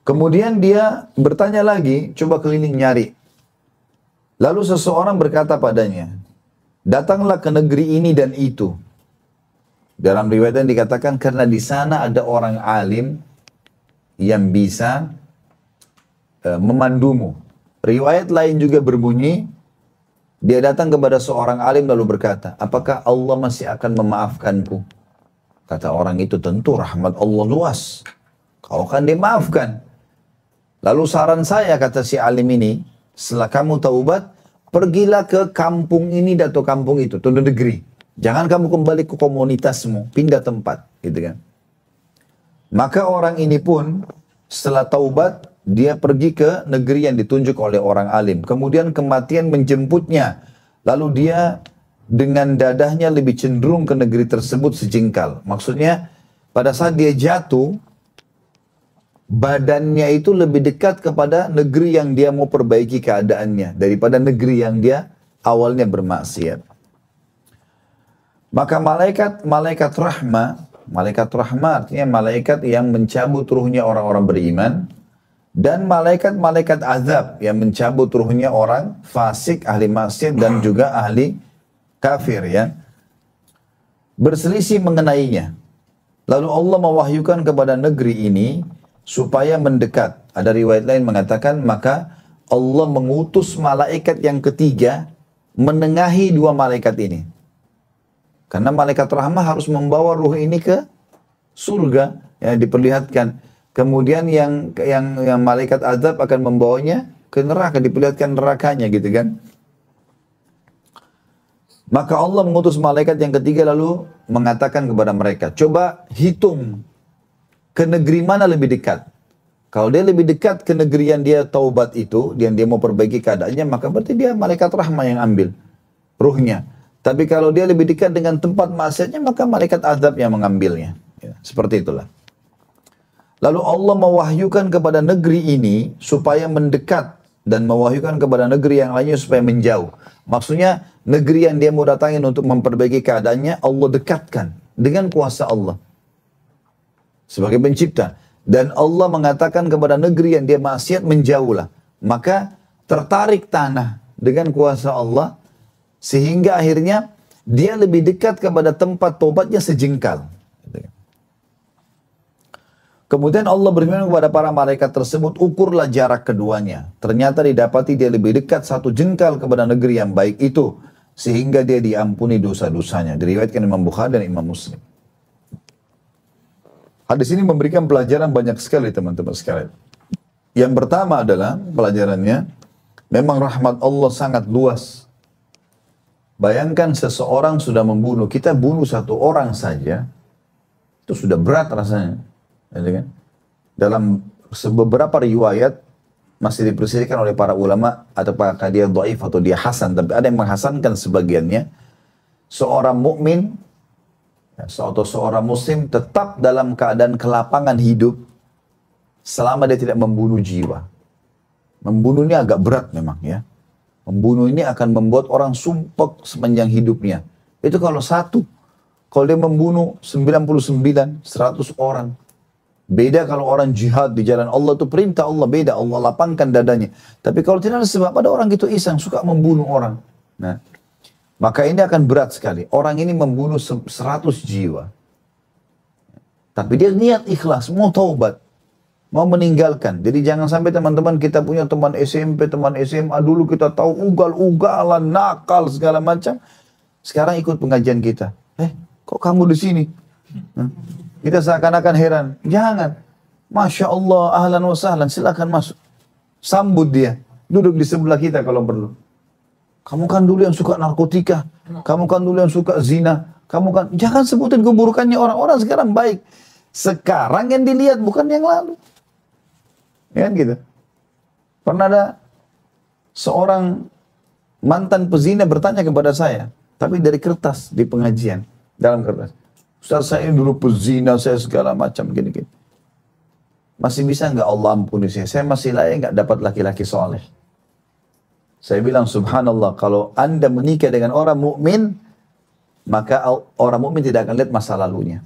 Kemudian dia bertanya lagi, coba keliling nyari. Lalu seseorang berkata padanya, datanglah ke negeri ini dan itu. Dalam riwayat yang dikatakan karena di sana ada orang alim yang bisa memandumu. Riwayat lain juga berbunyi, dia datang kepada seorang alim lalu berkata, apakah Allah masih akan memaafkanku? Kata orang itu, tentu rahmat Allah luas. Kau akan dimaafkan. Lalu saran saya, kata si alim ini, setelah kamu taubat, pergilah ke kampung ini atau kampung itu, atau negeri. Jangan kamu kembali ke komunitasmu, pindah tempat, gitu kan. Maka orang ini pun setelah taubat, dia pergi ke negeri yang ditunjuk oleh orang alim. Kemudian kematian menjemputnya. Lalu dia dengan dadahnya lebih cenderung ke negeri tersebut sejengkal. Maksudnya pada saat dia jatuh, badannya itu lebih dekat kepada negeri yang dia mau perbaiki keadaannya daripada negeri yang dia awalnya bermaksiat. Maka malaikat rahmah artinya malaikat yang mencabut ruhnya orang-orang beriman, dan malaikat azab yang mencabut ruhnya orang fasik, ahli maksiat dan juga ahli kafir ya, berselisih mengenainya. Lalu Allah mewahyukan kepada negeri ini supaya mendekat. Ada riwayat lain mengatakan, maka Allah mengutus malaikat yang ketiga menengahi dua malaikat ini. Karena malaikat rahmah harus membawa ruh ini ke surga, ya diperlihatkan. Kemudian yang malaikat azab akan membawanya ke neraka, diperlihatkan nerakanya gitu kan. Maka Allah mengutus malaikat yang ketiga lalu mengatakan kepada mereka, coba hitung ke negeri mana lebih dekat. Kalau dia lebih dekat ke negeri yang dia taubat itu, yang dia mau perbaiki keadaannya, maka berarti dia malaikat rahmah yang ambil ruhnya. Tapi kalau dia lebih dekat dengan tempat maksiatnya, maka malaikat azab yang mengambilnya. Ya, seperti itulah. Lalu Allah mewahyukan kepada negeri ini supaya mendekat dan mewahyukan kepada negeri yang lainnya supaya menjauh. Maksudnya negeri yang dia mau datangin untuk memperbaiki keadaannya, Allah dekatkan dengan kuasa Allah sebagai pencipta. Dan Allah mengatakan kepada negeri yang dia maksiat menjauhlah. Maka tertarik tanah dengan kuasa Allah sehingga akhirnya dia lebih dekat kepada tempat tobatnya sejengkal. Kemudian Allah berfirman kepada para malaikat tersebut, ukurlah jarak keduanya. Ternyata didapati dia lebih dekat satu jengkal kepada negeri yang baik itu sehingga dia diampuni dosa-dosanya. Diriwayatkan Imam Bukhari dan Imam Muslim. Hadis ini memberikan pelajaran banyak sekali teman-teman sekalian. Yang pertama adalah pelajarannya, memang rahmat Allah sangat luas. Bayangkan seseorang sudah membunuh, kita bunuh satu orang saja, itu sudah berat rasanya. Ya, kan? Dalam beberapa riwayat, masih diperselisihkan oleh para ulama, apakah dia dhaif atau dia hasan, tapi ada yang menghasankan sebagiannya, seorang mukmin atau seorang muslim tetap dalam keadaan kelapangan hidup selama dia tidak membunuh jiwa. Membunuh ini agak berat memang ya. Membunuh ini akan membuat orang sumpek sepanjang hidupnya. Itu kalau satu. Kalau dia membunuh 99, 100 orang. Beda kalau orang jihad di jalan Allah itu perintah Allah beda. Allah lapangkan dadanya. Tapi kalau tidak ada sebab, ada orang gitu iseng suka membunuh orang. Nah, maka ini akan berat sekali. Orang ini membunuh 100 jiwa. Tapi dia niat ikhlas, mau taubat. Mau meninggalkan. Jadi jangan sampai teman-teman kita punya teman SMP, teman SMA. Dulu kita tahu ugal-ugalan, nakal, segala macam. Sekarang ikut pengajian kita. Kok kamu di sini? Kita seakan-akan heran. Jangan. Masya Allah, ahlan wa sahlan. Silakan masuk. Sambut dia. Duduk di sebelah kita kalau perlu. Kamu kan dulu yang suka narkotika. Kamu kan dulu yang suka zina. Kamu kan, jangan sebutin keburukannya orang-orang sekarang baik. Sekarang yang dilihat bukan yang lalu. Ya kan gitu. Pernah ada seorang mantan pezina bertanya kepada saya. Tapi dari kertas di pengajian. Dalam kertas. Ustaz saya dulu pezina, saya segala macam gini-gini. Masih bisa nggak Allah ampuni saya? Saya masih layak nggak dapat laki-laki soleh? Saya bilang subhanallah, kalau Anda menikah dengan orang mukmin, maka orang mukmin tidak akan lihat masa lalunya.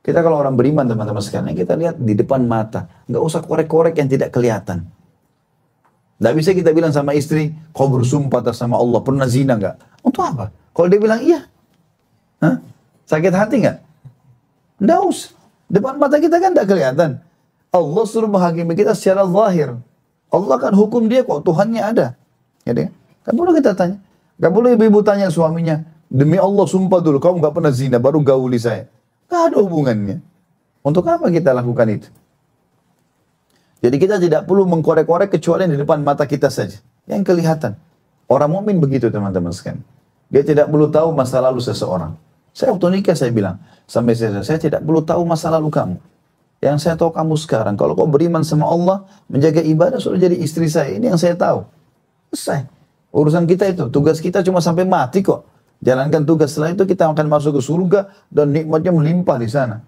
Kita kalau orang beriman teman-teman sekalian, kita lihat di depan mata. Nggak usah korek-korek yang tidak kelihatan. Nggak bisa kita bilang sama istri, kau bersumpah atas sama Allah, pernah zina nggak? Untuk apa? Kalau dia bilang iya. Hah? Sakit hati nggak? Nggak usah. Depan mata kita kan nggak kelihatan. Allah suruh menghakimi kita secara zahir. Allah kan hukum dia kok, Tuhannya ada. Ya, kan perlu kita tanya. Gak boleh ibu-ibu tanya suaminya, demi Allah sumpah dulu, kamu gak pernah zina, baru gauli saya. Gak ada hubungannya. Untuk apa kita lakukan itu? Jadi kita tidak perlu mengkorek-korek kecuali di depan mata kita saja. Yang kelihatan. Orang mukmin begitu teman-teman sekalian. Dia tidak perlu tahu masa lalu seseorang. Saya waktu nikah saya bilang, sampai saya tidak perlu tahu masa lalu kamu. Yang saya tahu kamu sekarang, kalau kau beriman sama Allah, menjaga ibadah, sudah jadi istri saya. Ini yang saya tahu. Selesai. Urusan kita itu, tugas kita cuma sampai mati kok. Jalankan tugas, setelah itu kita akan masuk ke surga dan nikmatnya melimpah di sana.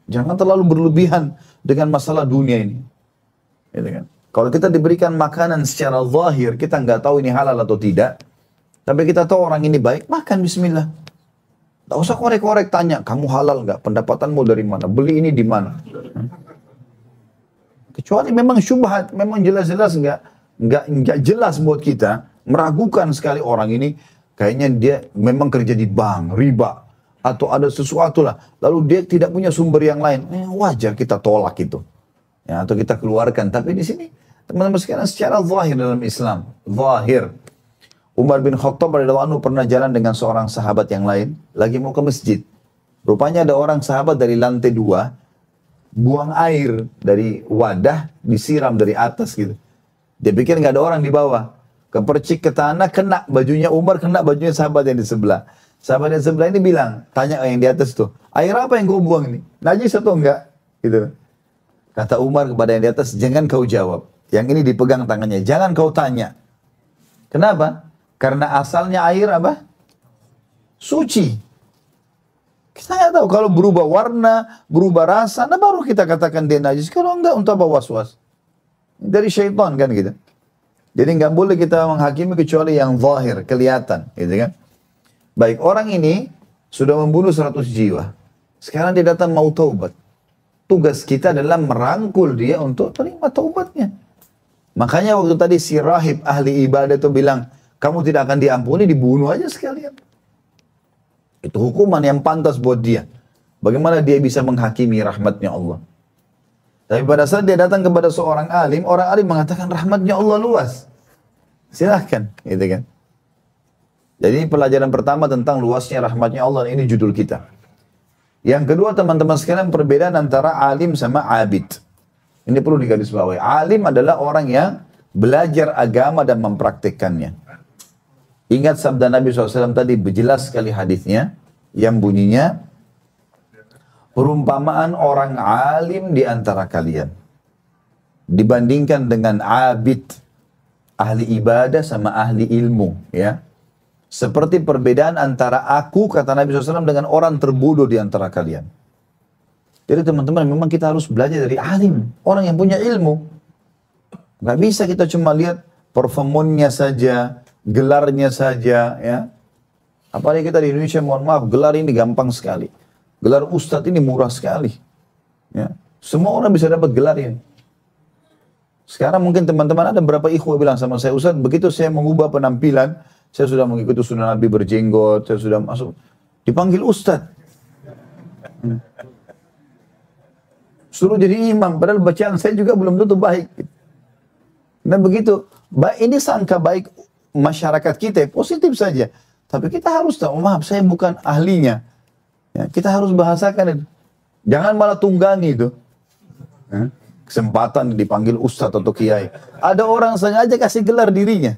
Jangan terlalu berlebihan dengan masalah dunia ini. Kalau kita diberikan makanan secara zahir, kita nggak tahu ini halal atau tidak. Tapi kita tahu orang ini baik, makan bismillah. Tak usah korek-korek tanya, kamu halal nggak? Pendapatanmu dari mana? Beli ini di mana? Kecuali memang syubhat, memang jelas-jelas nggak jelas buat kita, meragukan sekali orang ini, kayaknya dia memang kerja di bank, riba, atau ada sesuatu lah, lalu dia tidak punya sumber yang lain, wajar kita tolak itu, ya, atau kita keluarkan. Tapi di sini teman-teman sekalian secara zahir dalam Islam, zahir. Umar bin Khattab radhiyallahu anhu pernah jalan dengan seorang sahabat yang lain, lagi mau ke masjid. Rupanya ada orang sahabat dari lantai 2, buang air dari wadah, disiram dari atas gitu. Dia pikir nggak ada orang di bawah. Kepercik ke tanah, kena bajunya Umar, kena bajunya sahabat yang di sebelah. Sahabat yang sebelah ini bilang, tanya yang di atas tuh, air apa yang kau buang ini? Najis atau enggak? Gitu. Kata Umar kepada yang di atas, jangan kau jawab. Yang ini dipegang tangannya, jangan kau tanya. Kenapa? Karena asalnya air apa? Suci. Kita nggak tahu kalau berubah warna, berubah rasa, nah baru kita katakan dia najis. Kalau enggak, untuk apa was-was? Dari syaitan kan gitu. Jadi nggak boleh kita menghakimi kecuali yang zahir, kelihatan, gitu kan? Baik, orang ini sudah membunuh 100 jiwa. Sekarang dia datang mau taubat. Tugas kita adalah merangkul dia untuk terima taubatnya. Makanya waktu tadi si rahib ahli ibadah itu bilang, kamu tidak akan diampuni, dibunuh aja sekalian. Itu hukuman yang pantas buat dia. Bagaimana dia bisa menghakimi rahmatnya Allah? Tapi pada saat dia datang kepada seorang alim, orang alim mengatakan rahmatnya Allah luas. Silahkan, gitu kan. Jadi ini pelajaran pertama tentang luasnya rahmatnya Allah, ini judul kita. Yang kedua teman-teman sekalian, perbedaan antara alim sama abid. Ini perlu digarisbawahi. Alim adalah orang yang belajar agama dan mempraktikkannya. Ingat sabda Nabi SAW tadi, berjelas sekali hadisnya, yang bunyinya, perumpamaan orang alim di antara kalian dibandingkan dengan abid, ahli ibadah sama ahli ilmu, ya. Seperti perbedaan antara aku, kata Nabi SAW, dengan orang terbodoh di antara kalian. Jadi teman-teman, memang kita harus belajar dari alim, orang yang punya ilmu. Gak bisa kita cuma lihat performanya saja, gelarnya saja, ya. Apalagi kita di Indonesia, mohon maaf, gelar ini gampang sekali. Gelar ustadz ini murah sekali. Ya. Semua orang bisa dapat gelar ini. Sekarang mungkin teman-teman ada berapa ikhwah bilang sama saya, Ustadz, begitu saya mengubah penampilan, saya sudah mengikuti sunnah Nabi berjenggot, saya sudah masuk, dipanggil ustadz. Suruh jadi imam, padahal bacaan saya juga belum tentu baik. Nah begitu, ini sangka baik masyarakat kita, positif saja. Tapi kita harus tahu, maaf saya bukan ahlinya. Ya, kita harus bahasakan itu. Jangan malah tunggangi itu. Kesempatan dipanggil ustadz atau kiai. Ada orang sengaja kasih gelar dirinya.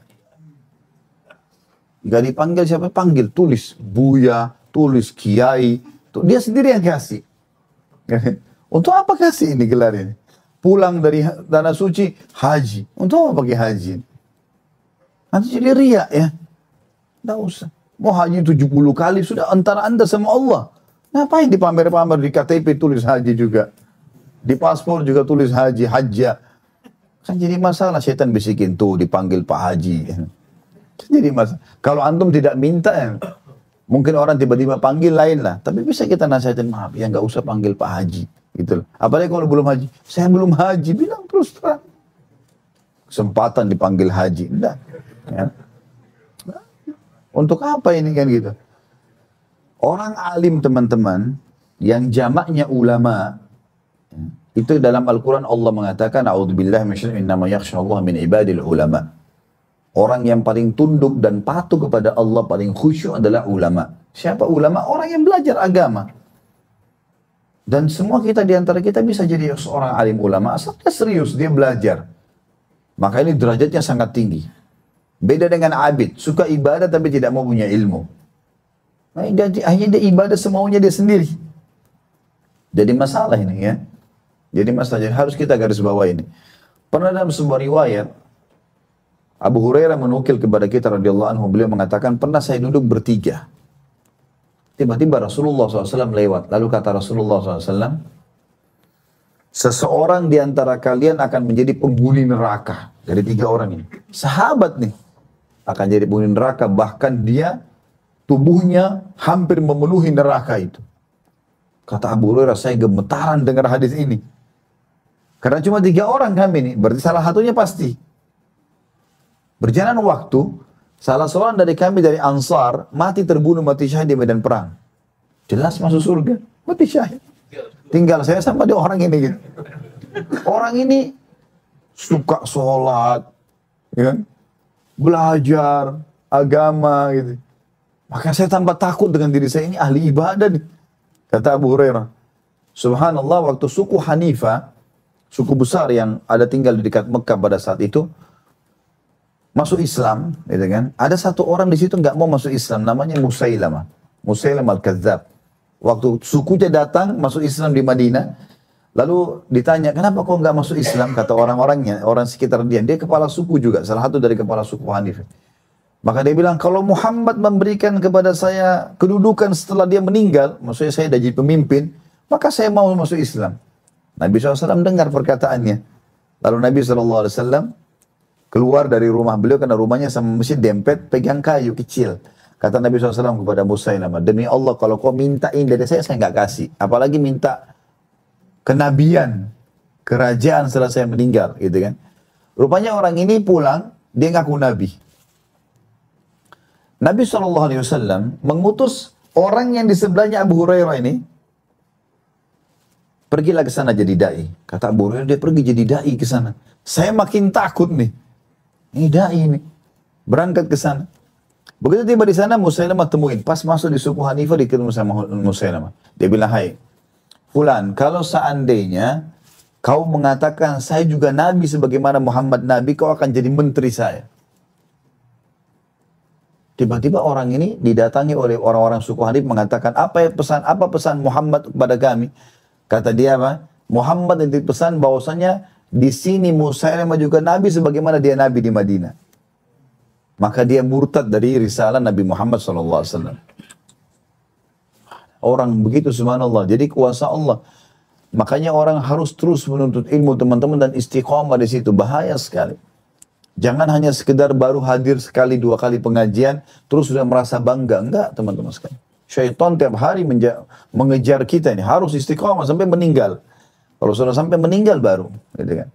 Gak dipanggil siapa, panggil, tulis Buya, tulis Kiai, dia sendiri yang kasih. Untuk apa kasih ini gelar ini? Pulang dari tanah suci, haji. Untuk apa pakai haji? Nanti jadi riak ya. Tidak usah. Mau haji 70 kali, sudah antara anda sama Allah. Ngapain dipamer-pamer di KTP tulis haji juga? Di paspor juga tulis haji, hajjah. Kan jadi masalah, setan bisikin tuh dipanggil Pak Haji. Jadi mas, kalau antum tidak minta, ya, mungkin orang tiba-tiba panggil lain lah. Tapi bisa kita nasihatin, maaf ya nggak usah panggil Pak Haji, gitu loh. Apalagi kalau belum haji, saya belum haji, bilang terus terang. Kesempatan dipanggil haji, enggak. Ya. Untuk apa ini kan gitu? Orang alim teman-teman, yang jamaknya ulama, itu dalam Al-Quran Allah mengatakan, A'udzubillahi minasyaitonir rajim, innama yakhsyallaha min ibadil ulama. Orang yang paling tunduk dan patuh kepada Allah, paling khusyuk adalah ulama. Siapa ulama? Orang yang belajar agama. Dan semua kita diantara kita bisa jadi seorang alim ulama. Asal dia serius, dia belajar. Maka ini derajatnya sangat tinggi. Beda dengan abid, suka ibadah tapi tidak mau punya ilmu. Nah, hanya dia ibadah semaunya dia sendiri. Jadi masalah ini ya. Jadi masalah, jadi harus kita garis bawah ini. Pernah dalam sebuah riwayat, Abu Hurairah menukil kepada kita radhiyallahu anhu, beliau mengatakan, pernah saya duduk bertiga. Tiba-tiba Rasulullah SAW lewat. Lalu kata Rasulullah SAW, seseorang di antara kalian akan menjadi penghuni neraka. Dari tiga orang ini. Sahabat nih. Akan jadi penghuni neraka. Bahkan dia, tubuhnya hampir memenuhi neraka itu. Kata Abu Hurairah, saya gemetaran dengar hadis ini. Karena cuma tiga orang kami nih. Berarti salah satunya pasti. Berjalan waktu, salah seorang dari kami dari Ansar mati terbunuh, mati syahid di medan perang. Jelas masuk surga, mati syahid. Tinggal saya sama dia orang ini gitu. Orang ini suka sholat, ya kan? Belajar agama gitu. Maka saya tambah takut dengan diri saya, ini ahli ibadah nih. Kata Abu Hurairah. Subhanallah, waktu suku Hanifah, suku besar yang ada tinggal di dekat Mekah pada saat itu, masuk Islam, gitu kan? Ada satu orang di situ nggak mau masuk Islam, namanya Musailamah. Musailamah al-Kadzab. Waktu sukunya datang masuk Islam di Madinah, Lalu ditanya, kenapa kau nggak masuk Islam? Kata orang-orangnya, orang sekitar dia. Dia kepala suku juga, salah satu dari kepala suku Hanif. Maka dia bilang, kalau Muhammad memberikan kepada saya kedudukan setelah dia meninggal, maksudnya saya jadi pemimpin, maka saya mau masuk Islam. Nabi SAW dengar perkataannya. Lalu Nabi SAW keluar dari rumah beliau, karena rumahnya sama masjid dempet, pegang kayu kecil. Kata Nabi SAW kepada Musailamah, demi Allah kalau kau minta ini dari saya nggak kasih. Apalagi minta kenabian, kerajaan setelah saya meninggal, gitu kan. Rupanya orang ini pulang, dia ngaku Nabi. Nabi SAW mengutus orang yang di sebelahnya Abu Hurairah ini, pergilah ke sana jadi dai. Kata Abu Hurairah, dia pergi jadi dai ke sana. Saya makin takut nih. Ini dai ini. Berangkat ke sana. Begitu tiba di sana, Musailamah temuin. Pas masuk di suku Hanifah, diketemu sama Musailamah. Dia bilang, hai, Fulan, kalau seandainya kau mengatakan saya juga Nabi sebagaimana Muhammad Nabi, kau akan jadi menteri saya. Tiba-tiba orang ini didatangi oleh orang-orang suku Hanif mengatakan, apa pesan Muhammad kepada kami? Kata dia apa? Muhammad yang dipesan bahwasanya di sini Musailamah juga Nabi sebagaimana dia Nabi di Madinah. Maka dia murtad dari risalah Nabi Muhammad SAW. Orang begitu subhanallah. Jadi kuasa Allah. Makanya orang harus terus menuntut ilmu teman-teman dan istiqamah di situ. Bahaya sekali. Jangan hanya sekedar baru hadir sekali dua kali pengajian terus sudah merasa bangga. Enggak teman-teman sekalian. Syaitan tiap hari mengejar kita ini. Harus istiqamah sampai meninggal. Kalau sudah sampai meninggal baru. Gitu kan.